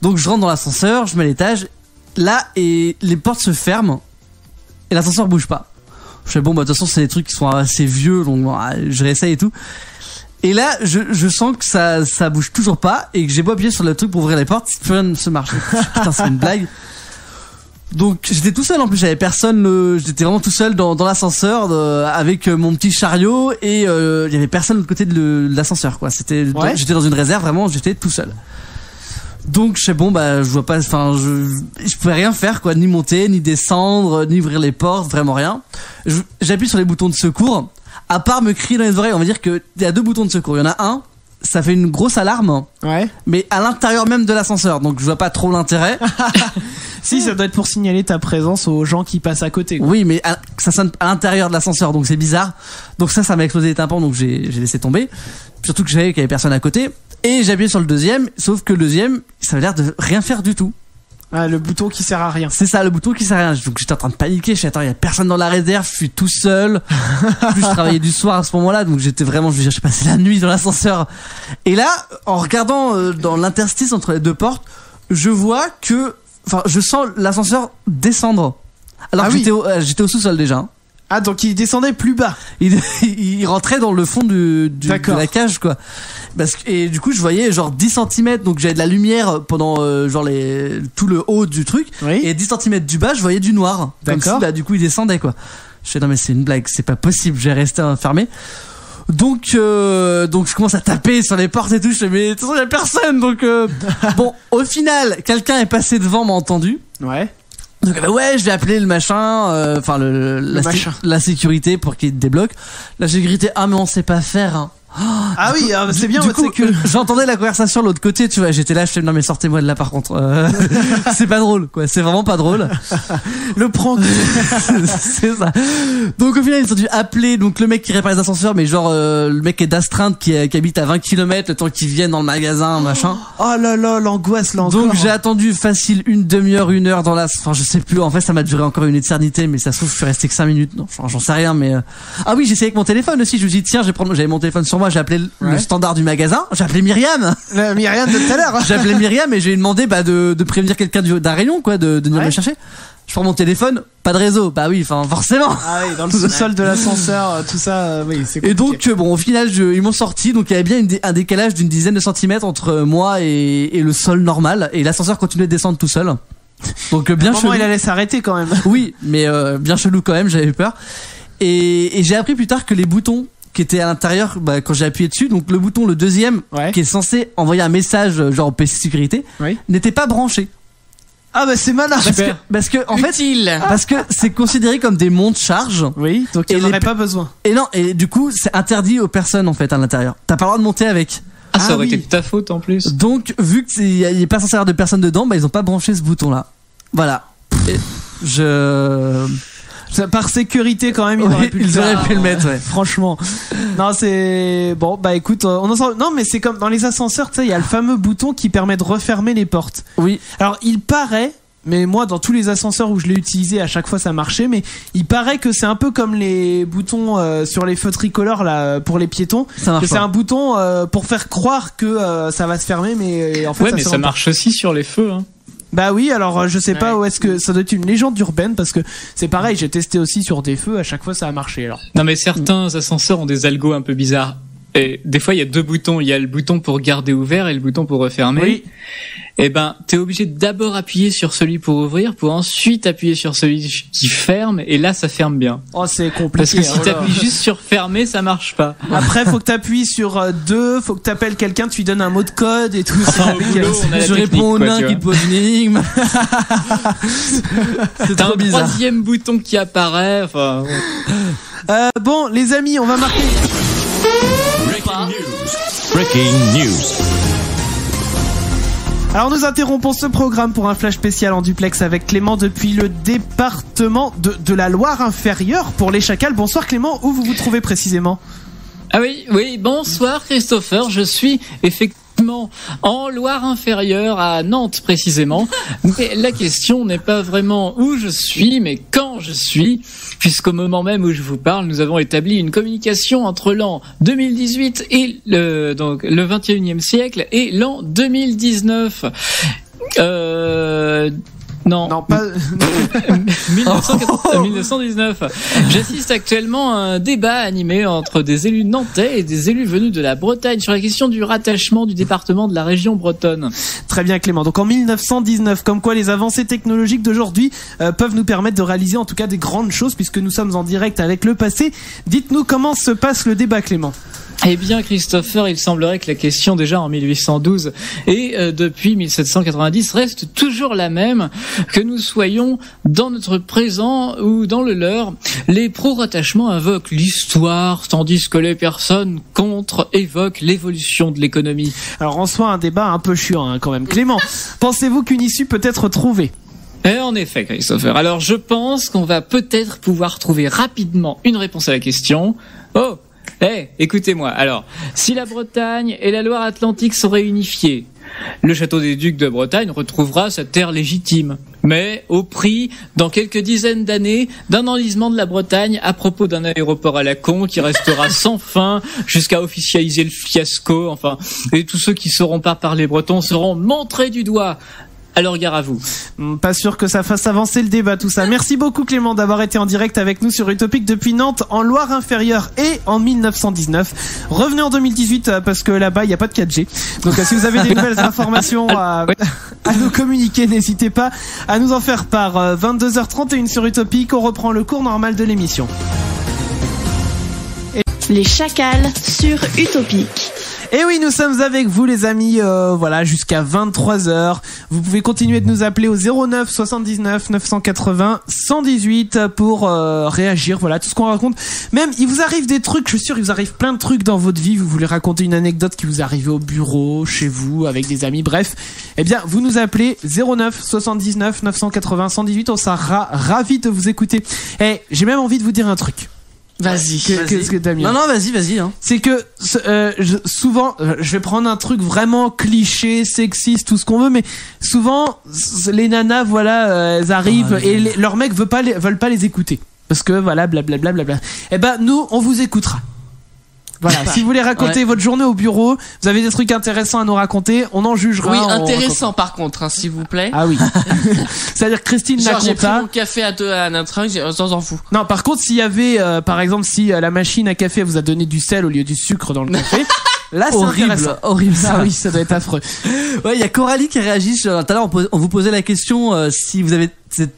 donc je rentre dans l'ascenseur, je mets à l'étage. Là, et les portes se ferment et l'ascenseur bouge pas. Je fais bon, bah de toute façon, c'est des trucs qui sont assez vieux, donc bon, je réessaye et tout. Et là, je sens que ça bouge toujours pas et que j'ai beau appuyer sur le truc pour ouvrir les portes, plus rien ne se marche. Putain, c'est une blague. Donc j'étais tout seul en plus, j'avais personne, j'étais vraiment tout seul dans l'ascenseur avec mon petit chariot et il y avait personne de l'autre côté de l'ascenseur quoi. J'étais dans une réserve, vraiment, j'étais tout seul. Donc je sais bon bah je vois pas, enfin je pouvais rien faire quoi, ni monter, ni descendre, ni ouvrir les portes, vraiment rien. J'appuie sur les boutons de secours, à part me crier dans les oreilles. On va dire que il y a 2 boutons de secours. Il y en a un, ça fait une grosse alarme. Ouais. Mais à l'intérieur même de l'ascenseur, donc je vois pas trop l'intérêt. Si, ça doit être pour signaler ta présence aux gens qui passent à côté quoi. Oui, mais ça sonne à l'intérieur de l'ascenseur, donc c'est bizarre. Donc ça m'a explosé les tympans, donc j'ai laissé tomber. Surtout que je savais qu'il y avait personne à côté. Et j'ai appuyé sur le deuxième, sauf que le deuxième, ça avait l'air de rien faire du tout. Ah, le bouton qui sert à rien. C'est ça, le bouton qui sert à rien. Donc j'étais en train de paniquer, je suis attends, il y a personne dans la réserve, je suis tout seul. En plus je travaillais du soir à ce moment-là, donc j'étais vraiment, j'ai passé la nuit dans l'ascenseur. Et là, en regardant dans l'interstice entre les 2 portes, je vois que, enfin, je sens l'ascenseur descendre. Alors que j'étais au sous-sol déjà. Hein. Ah, donc il descendait plus bas. Il rentrait dans le fond de la cage, quoi. Et du coup, je voyais genre 10 cm, donc j'avais de la lumière pendant tout le haut du truc. Oui. Et 10 cm du bas, je voyais du noir. D'accord. Comme si, bah, du coup, il descendait, quoi. Je fais, non, mais c'est une blague, c'est pas possible, j'ai resté enfermé. Donc je commence à taper sur les portes et tout, je fais, mais de toute façon, il y a personne, donc, bon, au final, quelqu'un est passé devant, m'a entendu. Ouais. Donc ouais, je vais appeler le machin, enfin la sécurité pour qu'il débloque. La sécurité, ah mais on sait pas faire. Hein. Ah oui, c'est bien. Du coup, c'est que j'entendais la conversation de l'autre côté, tu vois, j'étais là, je fais non mais sortez-moi de là par contre. C'est pas drôle, quoi. C'est vraiment pas drôle. Le prank. C'est ça. Donc au final, ils ont dû appeler donc le mec qui répare les ascenseurs, mais genre le mec qui est d'astreinte, qui habite à 20 km, le temps qu'il vienne dans le magasin, machin. Oh là là, l'angoisse là encore. Donc j'ai attendu facile une demi-heure, 1 heure dans la, enfin je sais plus. En fait, ça m'a duré encore une éternité, mais ça se trouve je suis resté que 5 minutes. Non, enfin, j'en sais rien, mais ah oui, j'ai essayé avec mon téléphone aussi. Je me dis tiens, j'avais mon téléphone sur moi, j'ai appelé le standard du magasin, j'ai appelé Myriam. Myriam de tout à l'heure. J'ai appelé Myriam et j'ai demandé de prévenir quelqu'un d'un rayon, quoi, de venir me chercher. Je prends mon téléphone, pas de réseau. Bah oui, enfin forcément. Ah oui, dans le sous-sol de l'ascenseur, tout ça, oui, c'est compliqué. Et donc bon, au final, ils m'ont sorti, donc il y avait bien un décalage d'une dizaine de centimètres entre moi et le sol normal, et l'ascenseur continuait de descendre tout seul. Donc bien chelou. Il allait s'arrêter quand même. Oui, mais bien chelou quand même, j'avais eu peur. Et j'ai appris plus tard que les boutons qui étaient à l'intérieur, quand j'ai appuyé dessus, donc le bouton, le deuxième, qui est censé envoyer un message genre au PC sécurité, n'était pas branché. Ah bah c'est malin. Parce que en fait, parce que c'est considéré comme des monte-charges. Oui, donc il n'y en aurait pas besoin. Et non, et du coup c'est interdit aux personnes en fait à l'intérieur. T'as pas le droit de monter avec. Ah, ça aurait été de ta faute en plus. Donc vu qu'il n'y a pas censé avoir de personnes dedans, ils ont pas branché ce bouton là. Voilà. Et par sécurité quand même, ils auraient pu le mettre, ouais. Franchement. Non, c'est bon. Bah écoute, non, mais c'est comme dans les ascenseurs, tu sais, il y a le fameux bouton qui permet de refermer les portes. Oui. Alors il paraît, mais moi dans tous les ascenseurs où je l'ai utilisé, à chaque fois ça marchait, mais il paraît que c'est un peu comme les boutons sur les feux tricolores là pour les piétons. Ça marche que c'est un bouton pour faire croire que ça va se fermer, mais en fait ouais, mais ça marche aussi sur les feux. Hein. Bah oui, alors je sais pas où est-ce que ça doit être une légende urbaine, parce que c'est pareil, j'ai testé aussi sur des feux, à chaque fois ça a marché alors. Non mais certains ascenseurs ont des algos un peu bizarres. Et des fois il y a 2 boutons, il y a le bouton pour garder ouvert et le bouton pour refermer. Oui. Et ben t'es obligé d'abord appuyer sur celui pour ouvrir, pour ensuite appuyer sur celui qui ferme, et là ça ferme bien. Oh c'est compliqué. Parce que si t'appuies juste sur fermer, ça marche pas. Après faut que t'appuies sur 2, faut que t'appelles quelqu'un, tu lui donnes un mot de code et tout. Enfin, au boulot, on a la je réponds au nain qui te pose une énigme. C'est trop bizarre. 3e bouton qui apparaît. Enfin. Bon les amis, on va marquer. Breaking news. Alors nous interrompons ce programme pour un flash spécial en duplex avec Clément depuis le département de la Loire-Inférieure pour les Chacals. Bonsoir Clément, où vous vous trouvez précisément? Ah oui, bonsoir Christopher, je suis effectivement en Loire-Inférieure, à Nantes précisément. Mais la question n'est pas vraiment où je suis, mais quand je suis, puisqu'au moment même où je vous parle, nous avons établi une communication entre l'an 2018 et donc le 21e siècle et l'an 2019. Non, pas 1919. J'assiste actuellement à un débat animé entre des élus nantais et des élus venus de la Bretagne sur la question du rattachement du département de la région bretonne. Très bien Clément. Donc en 1919, comme quoi les avancées technologiques d'aujourd'hui peuvent nous permettre de réaliser en tout cas des grandes choses puisque nous sommes en direct avec le passé. Dites-nous comment se passe le débat Clément. Eh bien, Christopher, il semblerait que la question déjà en 1812 et depuis 1790 reste toujours la même, que nous soyons dans notre présent ou dans le leur. Les pro-rattachements invoquent l'histoire, tandis que les personnes contre évoquent l'évolution de l'économie. Alors en soi, un débat un peu chiant quand même. Clément, pensez-vous qu'une issue peut être trouvée ? Et en effet, Christopher. Alors je pense qu'on va peut-être pouvoir trouver rapidement une réponse à la question. Oh, écoutez-moi. Alors, si la Bretagne et la Loire-Atlantique sont réunifiées, le château des Ducs de Bretagne retrouvera sa terre légitime. Mais au prix, dans quelques dizaines d'années, d'un enlisement de la Bretagne à propos d'un aéroport à la con qui restera sans fin jusqu'à officialiser le fiasco. Enfin, et tous ceux qui ne sauront pas parler breton seront montrés du doigt. Alors gare à vous. Pas sûr que ça fasse avancer le débat tout ça. Merci beaucoup Clément d'avoir été en direct avec nous sur Utopic depuis Nantes en Loire-Inférieure et en 1919. Revenez en 2018 parce que là-bas il n'y a pas de 4G. Donc si vous avez des nouvelles informations à nous communiquer, n'hésitez pas à nous en faire part. 22h31 sur Utopic, on reprend le cours normal de l'émission. Les Chacals sur Utopic. Et oui, nous sommes avec vous les amis, voilà, jusqu'à 23h. Vous pouvez continuer de nous appeler au 09 79 980 118 pour réagir, voilà, tout ce qu'on raconte. Même, il vous arrive des trucs, je suis sûr, il vous arrive plein de trucs dans votre vie. Vous voulez raconter une anecdote qui vous est arrivée au bureau, chez vous, avec des amis, bref. Eh bien, vous nous appelez 09 79 980 118, on sera ravis de vous écouter. Et j'ai même envie de vous dire un truc. Vas-y. Qu'est-ce que Damien ? Non, vas-y. Hein. C'est que souvent, je vais prendre un truc vraiment cliché, sexiste, tout ce qu'on veut, mais souvent les nanas, voilà, elles arrivent et leurs mecs veulent pas les écouter parce que voilà, blablabla. Eh ben nous, on vous écoutera. Voilà, si vous voulez raconter votre journée au bureau, vous avez des trucs intéressants à nous raconter, on en jugera. Oui, intéressant par contre, hein, s'il vous plaît. Ah oui. C'est-à-dire que Christine genre, n'a j'ai pris pas. mon café à 2 à un train, on s'en fout. Non, par contre, s'il y avait, par exemple, si la machine à café vous a donné du sel au lieu du sucre dans le café. Là, c'est intéressant. Horrible. Ah oui, ça doit être affreux. Ouais, il y a Coralie qui réagit. Tout à l'heure, on vous posait la question si vous êtes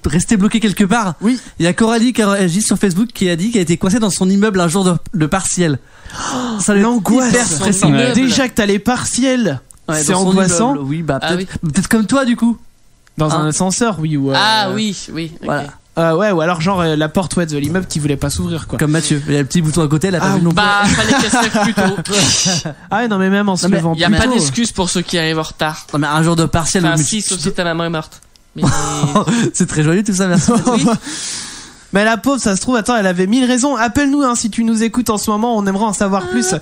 resté bloqué quelque part. Oui. Il y a Coralie qui a réagi sur Facebook qui a dit qu'elle a été coincée dans son immeuble un jour de partiel. Ça l'angoisse. Hyper stressant. Déjà que t'as les partiels, Ouais, c'est dans son angoissant. immeuble. Oui, bah peut-être, oui. peut-être comme toi du coup. Dans un ascenseur, oui. Ou, oui. Okay. Voilà. Ouais, ou alors genre la porte de l'immeuble qui voulait pas s'ouvrir, quoi. Comme Mathieu. Il y a le petit bouton à côté, elle a pas vu non plus. Bah, fallait qu'elle se lève plus tôt. Ah ouais, non mais même en se levant. Y a pas d'excuse pour ceux qui arrivent en retard. Non, mais un jour de partiel. Enfin, si, sauf si ta maman est morte. Mais... C'est très joli tout ça, merci. Oui. Mais la pauvre, ça se trouve, attends, elle avait 1000 raisons. Appelle-nous, hein, si tu nous écoutes en ce moment, on aimerait en savoir plus.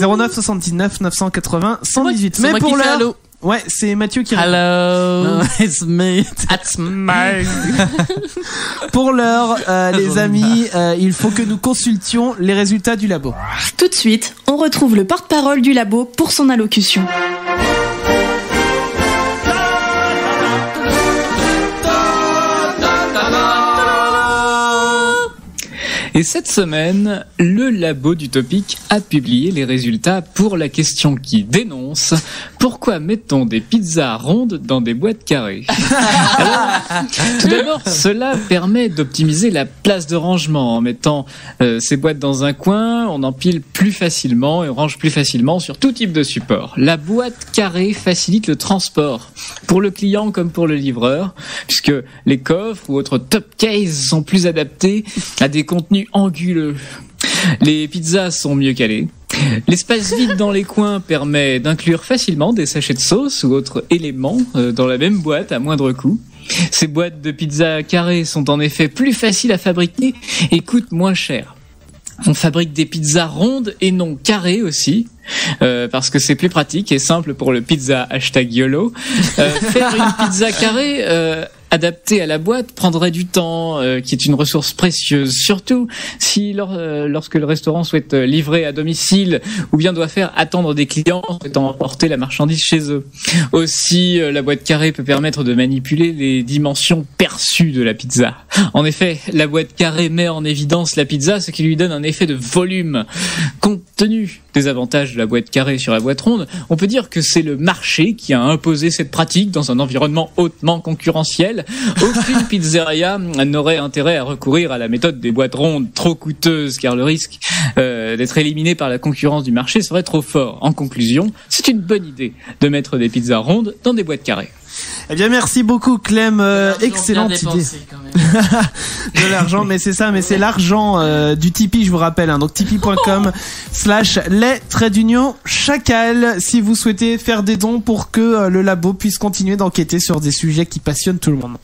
09 79 980 118. Mais pour l'heure. Ouais, c'est Mathieu qui répond. Hello. It's me. It's me. Pour l'heure, les amis, il faut que nous consultions les résultats du labo. Tout de suite, on retrouve le porte-parole du labo pour son allocution. Et cette semaine, le labo d'Utopic a publié les résultats pour la question qui dénonce « Pourquoi met-on des pizzas rondes dans des boîtes carrées ?» Alors, tout d'abord, cela permet d'optimiser la place de rangement. En mettant ces boîtes dans un coin, on empile plus facilement et on range plus facilement sur tout type de support. La boîte carrée facilite le transport pour le client comme pour le livreur, puisque les coffres ou autres top cases sont plus adaptés à des contenus anguleux. Les pizzas sont mieux calées. L'espace vide dans les coins permet d'inclure facilement des sachets de sauce ou autres éléments dans la même boîte à moindre coût. Ces boîtes de pizza carrées sont en effet plus faciles à fabriquer et coûtent moins cher. On fabrique des pizzas rondes et non carrées aussi, parce que c'est plus pratique et simple pour le pizza #YOLO. Faire une pizza carrée adaptée à la boîte prendrait du temps, qui est une ressource précieuse, surtout si lorsque le restaurant souhaite livrer à domicile ou bien doit faire attendre des clients souhaitant emporter la marchandise chez eux. Aussi, la boîte carrée peut permettre de manipuler les dimensions perçues de la pizza. En effet, la boîte carrée met en évidence la pizza, ce qui lui donne un effet de volume. Compte tenu des avantages de la boîte carrée sur la boîte ronde, on peut dire que c'est le marché qui a imposé cette pratique dans un environnement hautement concurrentiel. Aucune pizzeria n'aurait intérêt à recourir à la méthode des boîtes rondes trop coûteuses, car le risque d'être éliminé par la concurrence du marché serait trop fort. En conclusion, c'est une bonne idée de mettre des pizzas rondes dans des boîtes carrées. Eh bien, merci beaucoup, Clem. Excellente idée. De l'argent, mais c'est ça, mais c'est l'argent du Tipeee, je vous rappelle. Hein, donc tipeee.com/les-chacal si vous souhaitez faire des dons pour que le labo puisse continuer d'enquêter sur des sujets qui passionnent tout le monde.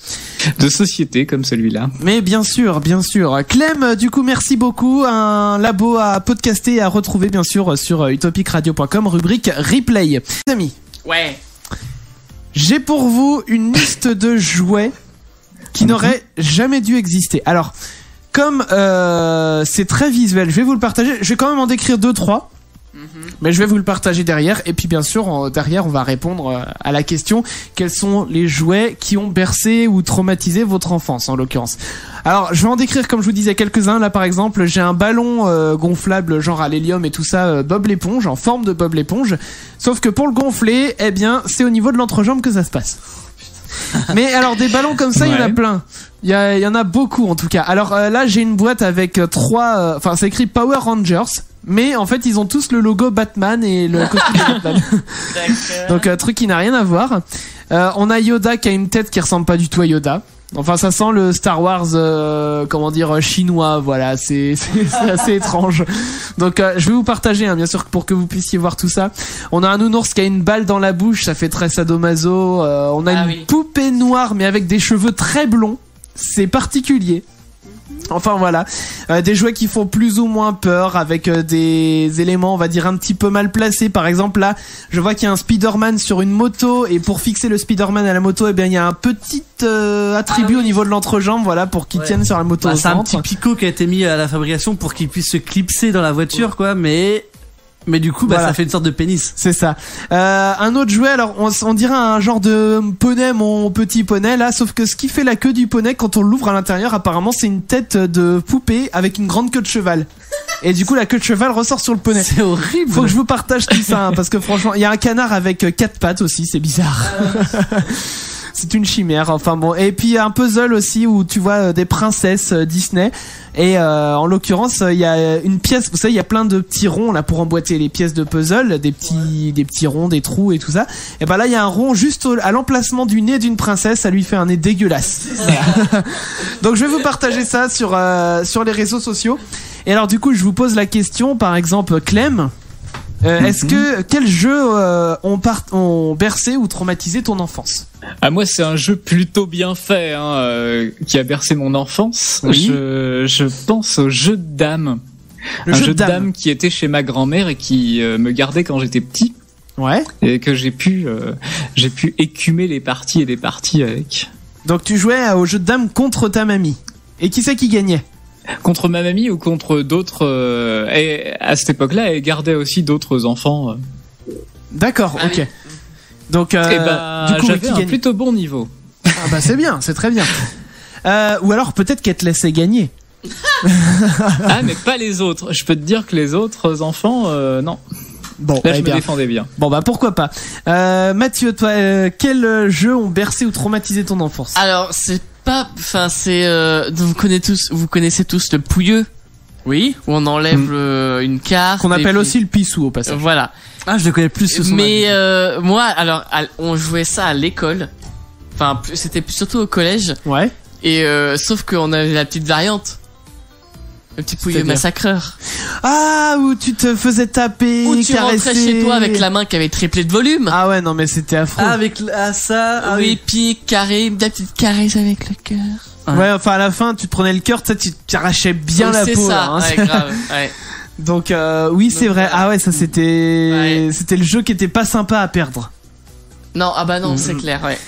De société comme celui-là. Mais bien sûr, bien sûr. Clem, du coup, merci beaucoup. Un labo à podcaster et à retrouver, bien sûr, sur utopicradio.com, rubrique replay. Les amis. Ouais. J'ai pour vous une liste de jouets qui n'auraient jamais dû exister. Alors, comme c'est très visuel, je vais vous le partager. Je vais quand même en décrire 2-3, mais je vais vous le partager derrière. Et puis bien sûr, derrière, on va répondre à la question: quels sont les jouets qui ont bercé ou traumatisé votre enfance, en l'occurrence. Alors, je vais en décrire, comme je vous disais, quelques-uns. Là, par exemple, j'ai un ballon gonflable, genre à l'hélium et tout ça, Bob l'éponge, en forme de Bob l'éponge. Sauf que pour le gonfler, eh bien, c'est au niveau de l'entrejambe que ça se passe. Mais alors, des ballons comme ça, il y en a plein. Il y en a beaucoup, en tout cas. Alors là, j'ai une boîte avec 3... Enfin, c'est écrit Power Rangers. mais en fait ils ont tous le logo Batman et le costume de Batman. Donc truc qui n'a rien à voir. On a Yoda qui a une tête qui ressemble pas du tout à Yoda. Enfin, ça sent le Star Wars, chinois. Voilà, c'est assez étrange. Donc, je vais vous partager, bien sûr, pour que vous puissiez voir tout ça. On a un nounours qui a une balle dans la bouche, ça fait très sadomaso. On a une poupée noire, mais avec des cheveux très blonds. C'est particulier. Enfin voilà, des jouets qui font plus ou moins peur avec des éléments on va dire un petit peu mal placés. Par exemple là, je vois qu'il y a un Spider-Man sur une moto et pour fixer le Spider-Man à la moto, eh bien il y a un petit attribut au niveau de l'entrejambe, voilà, pour qu'il tienne sur la moto. C'est un petit picot qui a été mis à la fabrication pour qu'il puisse se clipser dans la voiture quoi, mais du coup, voilà. Ça fait une sorte de pénis. C'est ça. Un autre jouet, alors on dirait un genre de poney, mon petit poney là, sauf que ce qui fait la queue du poney quand on l'ouvre à l'intérieur, apparemment c'est une tête de poupée avec une grande queue de cheval. Et du coup la queue de cheval ressort sur le poney. C'est horrible. Faut que je vous partage tout ça, hein, parce que franchement, il y a un canard avec 4 pattes aussi, c'est bizarre. C'est une chimère, enfin bon. Et puis il y a un puzzle aussi où tu vois des princesses Disney. Et en l'occurrence, il y a une pièce, vous savez, il y a plein de petits ronds là pour emboîter les pièces de puzzle, des petits ronds, des trous et tout ça. Et ben là, il y a un rond juste à l'emplacement du nez d'une princesse, ça lui fait un nez dégueulasse. Donc je vais vous partager ça sur les réseaux sociaux. Et alors du coup, je vous pose la question, par exemple, Clem. Quels jeux ont bercé ou traumatisé ton enfance? Ah, moi, c'est un jeu plutôt bien fait, qui a bercé mon enfance. Oui. Je pense au jeu de dames. Un jeu de dames qui était chez ma grand-mère et qui me gardait quand j'étais petit. Ouais. Et que j'ai pu écumer les parties et des parties avec. Donc tu jouais au jeu de dames contre ta mamie. Et qui c'est qui gagnait? Contre ma mamie ou contre d'autres et à cette époque-là, elle gardait aussi d'autres enfants. D'accord, ok. Donc, du coup, qui j'avais un gagne plutôt bon niveau. Ah bah c'est bien, c'est très bien. Ou alors peut-être qu'elle te laissait gagner. Ah mais pas les autres. Je peux te dire que les autres enfants, non. Bon, là je me défendais bien. Bon bah pourquoi pas. Mathieu, toi, quels jeux ont bercé ou traumatisé ton enfance? Alors c'est pas, enfin c'est, vous connaissez tous le pouilleux. Oui. Où on enlève une carte. Qu'on appelle aussi le pissou au passage. Voilà. Ah, je le connais plus ce son. Mais moi, alors, on jouait ça à l'école. Enfin, c'était surtout au collège. Ouais. Et sauf qu'on avait la petite variante. Le petit pouilleux massacreur. Ah, où tu te faisais taper, où tu caresser. rentrais chez toi avec la main qui avait triplé de volume. Ah ouais, non mais c'était affreux. Ah, avec ça. Ah, oui, puis carré, la petite caresse avec le cœur. Ouais, enfin à la fin, tu te prenais le cœur, tu t'arrachais bien la peau. C'est ça, là, hein. ouais, grave. Ouais. Donc oui, c'est vrai. Ah ouais, ça c'était le jeu qui était pas sympa à perdre. Non, ah bah non, c'est clair, ouais.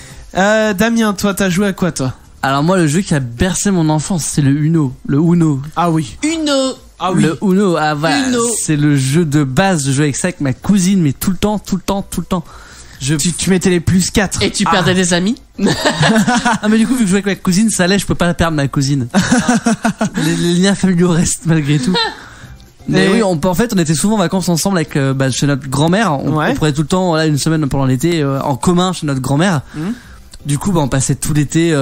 Damien, toi, t'as joué à quoi, toi? Alors moi, le jeu qui a bercé mon enfance, c'est le Uno. Le Uno. Ah oui. Uno. Ah oui. Le Uno, ah bah, Uno. c'est le jeu de base. Je jouais avec ça avec ma cousine, mais tout le temps. Tu mettais les plus 4. Et tu perdais des amis? Ah mais du coup, vu que je jouais avec ma cousine, ça allait, je peux pas la perdre ma cousine. les liens familiaux restent malgré tout. Mais oui, en fait, on était souvent en vacances ensemble avec chez notre grand-mère. On prenait tout le temps, une semaine pendant l'été en commun chez notre grand-mère. Du coup, on passait tout l'été,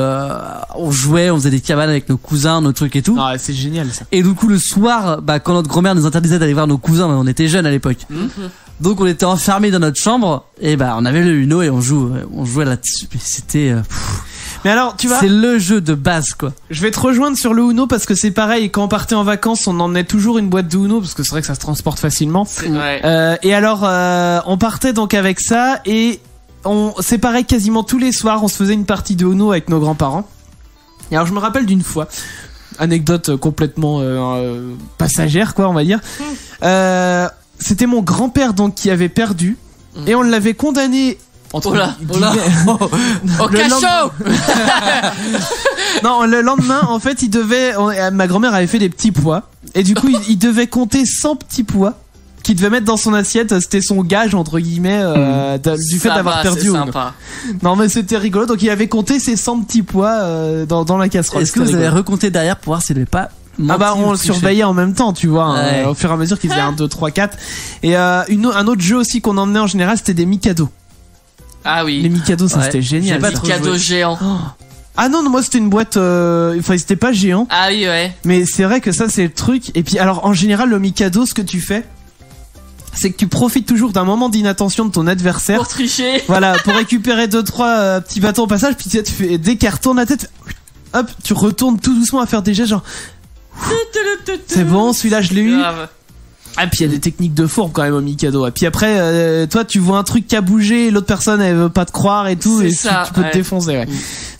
on jouait, on faisait des cabanes avec nos cousins, nos trucs et tout. Ah, c'est génial ça. Et du coup, le soir, quand notre grand-mère nous interdisait d'aller voir nos cousins, on était jeunes à l'époque. Donc on était enfermés dans notre chambre et on avait le Uno et on jouait là-dessus. C'était mais alors, tu vois, c'est le jeu de base quoi. Je vais te rejoindre sur le Uno parce que c'est pareil, quand on partait en vacances, on emmenait toujours une boîte de Uno parce que c'est vrai que ça se transporte facilement. Et alors on partait donc avec ça et c'est pareil, quasiment tous les soirs on se faisait une partie de Uno avec nos grands-parents. Et alors je me rappelle d'une fois, anecdote complètement passagère quoi, on va dire. C'était mon grand-père donc qui avait perdu et on l'avait condamné au cachot. Non, le lendemain en fait ma grand-mère avait fait des petits pois et du coup il devait compter 100 petits pois qu'il devait mettre dans son assiette. C'était son gage entre guillemets du fait d'avoir perdu. Sympa. Non mais c'était rigolo, donc il avait compté ses 100 petits pois dans la casserole. Est-ce que vous avez recompté derrière pour voir s'il n'avait pas on le surveillait en même temps, tu vois, au fur et à mesure qu'il faisait 1, 2, 3, 4. Et un autre jeu aussi qu'on emmenait en général, c'était des Mikado. Ah oui. Les Mikado, ça c'était génial. Les Mikado géants. Ah non, moi c'était une boîte. Enfin, c'était pas géant. Ah oui, ouais. Mais c'est vrai que ça, c'est le truc. Et puis, alors, en général, le Mikado, ce que tu fais, c'est que tu profites toujours d'un moment d'inattention de ton adversaire. Pour tricher. Voilà, pour récupérer 2-3 petits bâtons au passage. Puis tu fais, dès qu'elle retourne la tête, hop, tu retournes tout doucement à faire des gestes genre. C'est bon, celui-là, je l'ai eu. Grave. Ah, puis il y a des techniques de fourbe quand même au Mikado. Et puis après, toi, tu vois un truc qui a bougé, et l'autre personne, elle veut pas te croire et tout. C'est Et ça, tu peux te défoncer, ouais.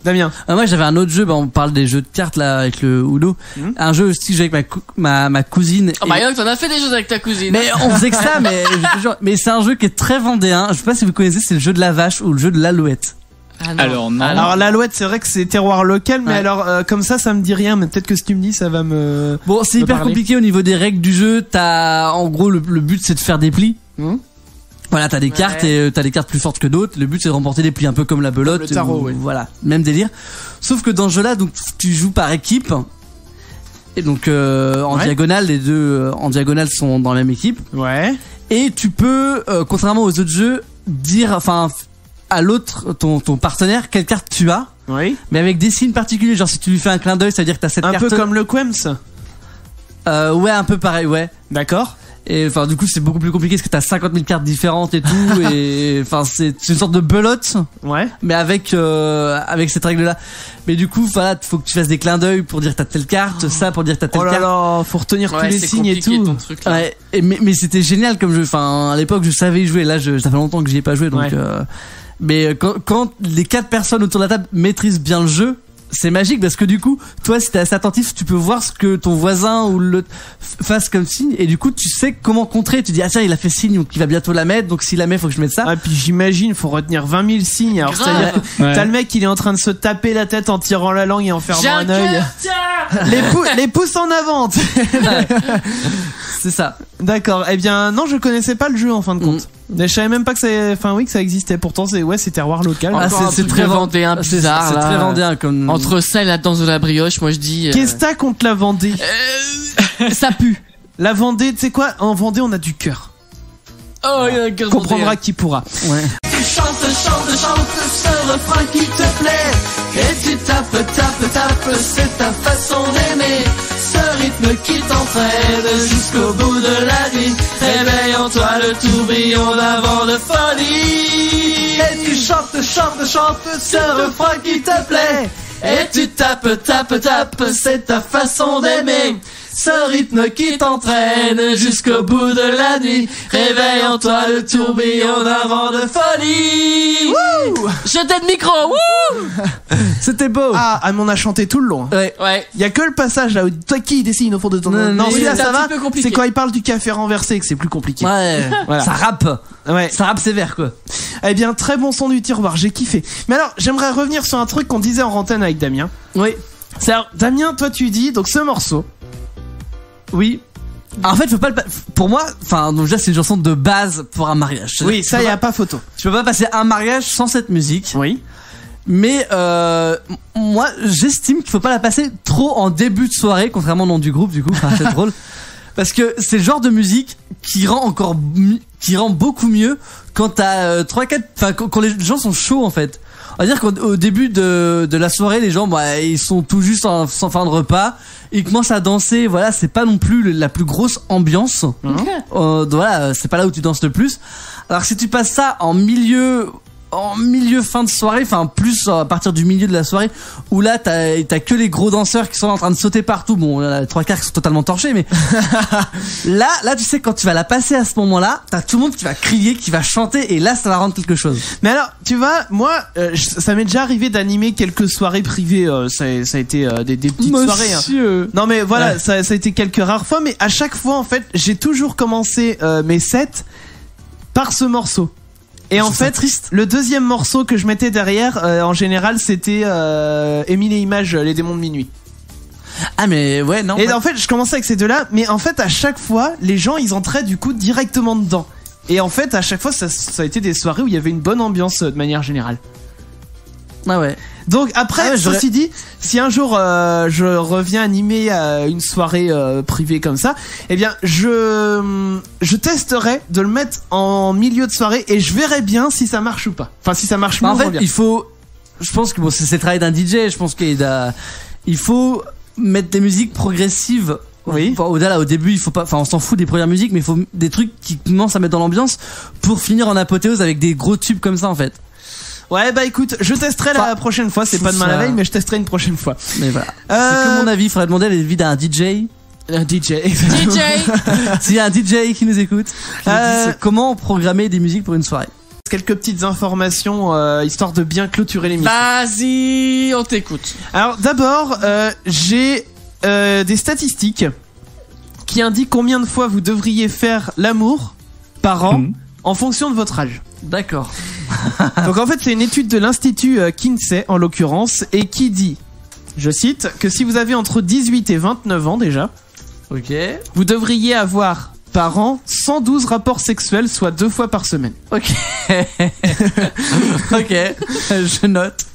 Damien. Moi j'avais un autre jeu, on parle des jeux de cartes là avec le Uno. Un jeu aussi que j'ai avec ma cousine. Oh bah Young, t'en as fait des choses avec ta cousine. Mais on faisait que ça, mais je te jure, mais c'est un jeu qui est très vendéen. Je sais pas si vous connaissez, c'est le jeu de la vache ou le jeu de l'alouette. Ah non. Alors non. Alors l'alouette, c'est vrai que c'est terroir local, mais Ouais. alors comme ça me dit rien. Mais peut-être que si tu me dis, ça va me. Bon, c'est me hyper parler. compliqué au niveau des règles du jeu. T'as, en gros, le but c'est de faire des plis. Voilà, t'as des cartes et t'as des cartes plus fortes que d'autres. Le but c'est de remporter des plis, un peu comme la belote. Comme le tarot, ou- ouais. Voilà, même délire. Sauf que dans ce jeu-là, donc tu joues par équipe. Et donc en Ouais. diagonale, les deux en diagonale sont dans la même équipe. Ouais. Et tu peux, contrairement aux autres jeux, dire, enfin, à l'autre, ton partenaire, quelle carte tu as. Oui. Mais avec des signes particuliers. Genre si tu lui fais un clin d'œil, ça veut dire que t'as cette Un carte. peu comme le Quems. Ouais, un peu pareil, ouais. D'accord. Et enfin, du coup, c'est beaucoup plus compliqué parce que t'as 50 000 cartes différentes et tout. Et enfin, c'est une sorte de belote. Ouais. Mais avec cette règle-là. Mais du coup, voilà, faut que tu fasses des clins d'œil pour dire que t'as telle carte, ça pour dire que t'as telle Oh là carte. là, faut retenir tous les c'est signes et compliqué, tout. ton truc, là. Ouais, mais c'était génial comme jeu. Enfin, à l'époque, je savais y jouer. Là, ça fait longtemps que j'y ai pas joué, donc. Ouais. Mais quand les 4 personnes autour de la table maîtrisent bien le jeu, c'est magique parce que du coup, toi, si t'es assez attentif, tu peux voir ce que ton voisin ou l'autre fasse comme signe, et du coup, tu sais comment contrer. Tu dis, ah tiens, il a fait signe, donc il va bientôt la mettre, donc s'il la met, faut que je mette ça. Ah, puis j'imagine, faut retenir 20 000 signes. Alors, Grave. c'est-à-dire que Ouais. t'as le mec, il est en train de se taper la tête en tirant la langue et en fermant J'ai un un œil. cœur, tiens. Les pouces en avant. C'est ça. D'accord. Eh bien, non, je connaissais pas le jeu en fin de compte. Mais je savais même pas que ça existait. Pourtant, c'est terroir local. Ah, Encore un c'est truc très vendéen bizarre, c'est là. très vendéen comme. Entre ça et la danse de la brioche, moi je dis. Qu'est-ce que t'as contre la Vendée? Ça pue. La Vendée, tu sais quoi? En Vendée, on a du cœur. Oh, il y a un cœur Comprendra vendéen. qui pourra. Ouais. Tu chantes ce refrain qui te plaît. Et tu tapes, c'est ta façon d'aimer. Ce rythme qui t'entraîne jusqu'au bout de la nuit. Réveille en toi le tourbillon d'un vent de folie. Et tu chantes Ce refrain qui te plaît. Et tu tapes, c'est ta façon d'aimer. Ce rythme qui t'entraîne jusqu'au bout de la nuit. Réveille en toi le tourbillon d'un vent de folie. Wouh! Jetez le micro, wouh! C'était beau. Ah, mais on a chanté tout le long. Ouais. Ouais. Il y a que le passage là où toi qui dessine au fond de ton. Non, Non, mais celui-là c'est ça un va. petit peu compliqué. C'est quand il parle du café renversé que c'est plus compliqué. Ouais. Voilà. Ça rappe. Ouais. Ça rappe sévère, quoi. Eh bien, très bon son du tiroir, j'ai kiffé. Mais alors, j'aimerais revenir sur un truc qu'on disait en antenne avec Damien. Oui. C'est alors, Damien, toi tu dis donc ce morceau. Oui. En fait, faut pas pour moi, enfin, donc déjà, c'est une chanson de base pour un mariage. Oui, Tu ça peux y a pas- pas photo. Tu peux pas passer un mariage sans cette musique. Oui. Mais moi, j'estime qu'il faut pas la passer trop en début de soirée, contrairement au nom du groupe, du coup. Enfin, c'est drôle. Parce que c'est le genre de musique qui rend qui rend beaucoup mieux quand t'as 3-4, enfin, quand les gens sont chauds, en fait. On va dire qu'au début de la soirée, les gens, bah, ils sont tout juste en fin de repas. Ils commencent à danser, voilà, c'est pas non plus la plus grosse ambiance. Voilà, c'est pas là où tu danses le plus. Alors que si tu passes ça en milieu fin de soirée, enfin plus à partir du milieu de la soirée, où là t'as que les gros danseurs qui sont en train de sauter partout. Bon, là, 3/4 qui sont totalement torchés, mais là tu sais, quand tu vas la passer à ce moment-là, t'as tout le monde qui va crier, qui va chanter, et là ça va rendre quelque chose. Mais alors, tu vois, moi, ça m'est déjà arrivé d'animer quelques soirées privées. Ça a été des petites soirées. Hein. Non mais voilà, Ouais. ça a été quelques rares fois, mais à chaque fois, en fait, j'ai toujours commencé mes sets par ce morceau. Et en fait, le deuxième morceau que je mettais derrière, en général, c'était Émile et Images, Les démons de minuit. Ah mais ouais, non. Et ouais. en fait, je commençais avec ces deux-là, mais en fait, à chaque fois, les gens, ils entraient du coup directement dedans. Et en fait, à chaque fois, ça a été des soirées où il y avait une bonne ambiance de manière générale. Ah ouais. Donc après, Ah ouais, ceci dit, si un jour je reviens animer une soirée privée comme ça, eh bien je testerai de le mettre en milieu de soirée et je verrai bien si ça marche ou pas. Enfin, si ça marche Bah, moins en fait, bien. il faut je pense que bon, c'est le travail d'un DJ. Je pense qu'il faut mettre des musiques progressives. Oui. Enfin, au-delà, au début, il faut pas, enfin, on s'en fout des premières musiques, mais il faut des trucs qui commencent à mettre dans l'ambiance pour finir en apothéose avec des gros tubes comme ça, en fait. Ouais, bah écoute, je testerai la prochaine fois. C'est pas demain la veille, mais je testerai une prochaine fois. Mais voilà. C'est que mon avis. Il faudrait demander l'avis d'un DJ. Un DJ. S'il y a un DJ qui nous écoute, qui nous dise comment programmer des musiques pour une soirée. Quelques petites informations histoire de bien clôturer l'émission. Vas-y, on t'écoute. Alors d'abord, j'ai des statistiques qui indiquent combien de fois vous devriez faire l'amour par an en fonction de votre âge. D'accord. Donc en fait, c'est une étude de l'Institut Kinsey en l'occurrence et qui dit, je cite, que si vous avez entre 18 et 29 ans déjà, ok, vous devriez avoir par an 112 rapports sexuels, soit 2 fois par semaine. Ok. Ok, je note.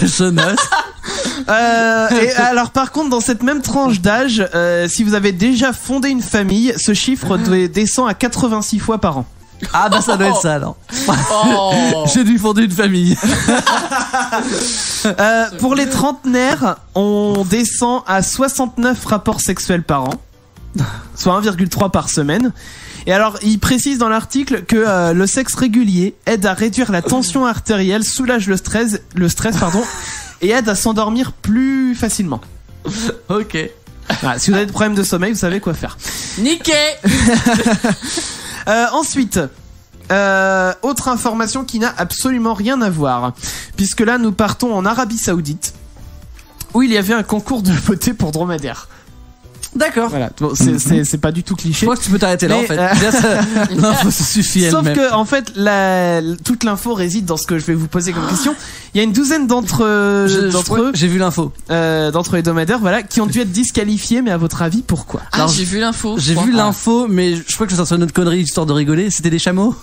Je note. Et alors par contre, dans cette même tranche d'âge, si vous avez déjà fondé une famille, ce chiffre descend à 86 fois par an. Ah bah ça doit être ça alors. J'ai dû fonder une famille. Pour les trentenaires, on descend à 69 rapports sexuels par an, soit 1,3 par semaine. Et alors, il précise dans l'article que le sexe régulier aide à réduire la tension artérielle, soulage le stress, et aide à s'endormir plus facilement. Ok. Voilà, si vous avez des problèmes de sommeil, vous savez quoi faire. Niqué. Ensuite, autre information qui n'a absolument rien à voir, puisque là nous partons en Arabie Saoudite, où il y avait un concours de beauté pour dromadaires. D'accord. Voilà, bon, c'est pas du tout cliché. Je crois que tu peux t'arrêter là en fait. L'info se suffit elle-même. Sauf que en fait, toute l'info réside dans ce que je vais vous poser comme question. Il y a une douzaine d'entre eux. J'ai vu l'info. D'entre les dromadaires, voilà, qui ont dû être disqualifiés. Mais à votre avis, pourquoi? Alors, j'ai vu l'info. J'ai vu l'info, mais je crois que ça serait une autre connerie histoire de rigoler. C'était des chameaux.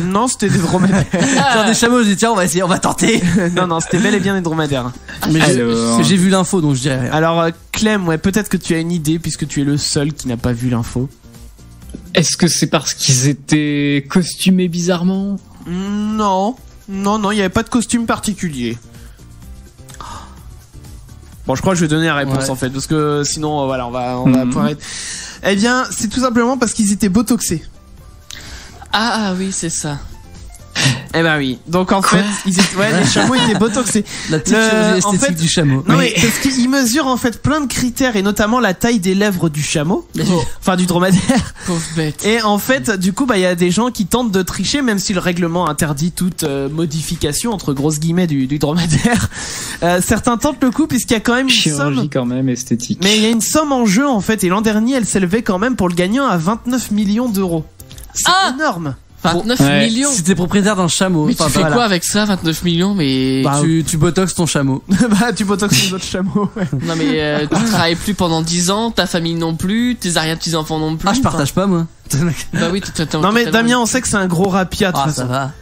Non, c'était des dromadaires. Genre des chameaux, je dis tiens, on va essayer, on va tenter. Non, c'était bel et bien des dromadaires. Mais j'ai vu l'info, donc je dirais rien. Alors, Clem, ouais, peut-être que tu as une idée, puisque tu es le seul qui n'a pas vu l'info. Est-ce que c'est parce qu'ils étaient costumés bizarrement? Non, il n'y avait pas de costume particulier. Bon, je crois que je vais donner la réponse en fait, parce que sinon, voilà, on va pouvoir être... Eh bien, c'est tout simplement parce qu'ils étaient botoxés. Ah oui, c'est ça. Eh ben oui. Donc en fait, les chameaux étaient botoxés. La petite chirurgie esthétique du chameau. Non mais parce qu'ils mesurent en fait plein de critères et notamment la taille des lèvres du chameau, enfin du dromadaire. Pauvre bête. Et en fait, du coup, il y a des gens qui tentent de tricher, même si le règlement interdit toute modification entre grosses guillemets du dromadaire. Certains tentent le coup puisqu'il y a quand même une chirurgie somme. Quand même esthétique. Mais il y a une somme en jeu en fait, et l'an dernier, elle s'élevait quand même pour le gagnant à 29 millions d'euros. C'est énorme. 29 millions. Si t'es propriétaire d'un chameau. Mais tu fais quoi avec ça, 29 millions? Mais tu botoxes ton chameau. Bah tu botoxes ton autre chameau. Ouais. Non mais tu travailles plus pendant 10 ans, ta famille non plus, tes arrière-petits-enfants non plus. Ah je partage pas moi. Bah oui, non mais Damien, on sait que c'est un gros rapia de toute façon. Ça va.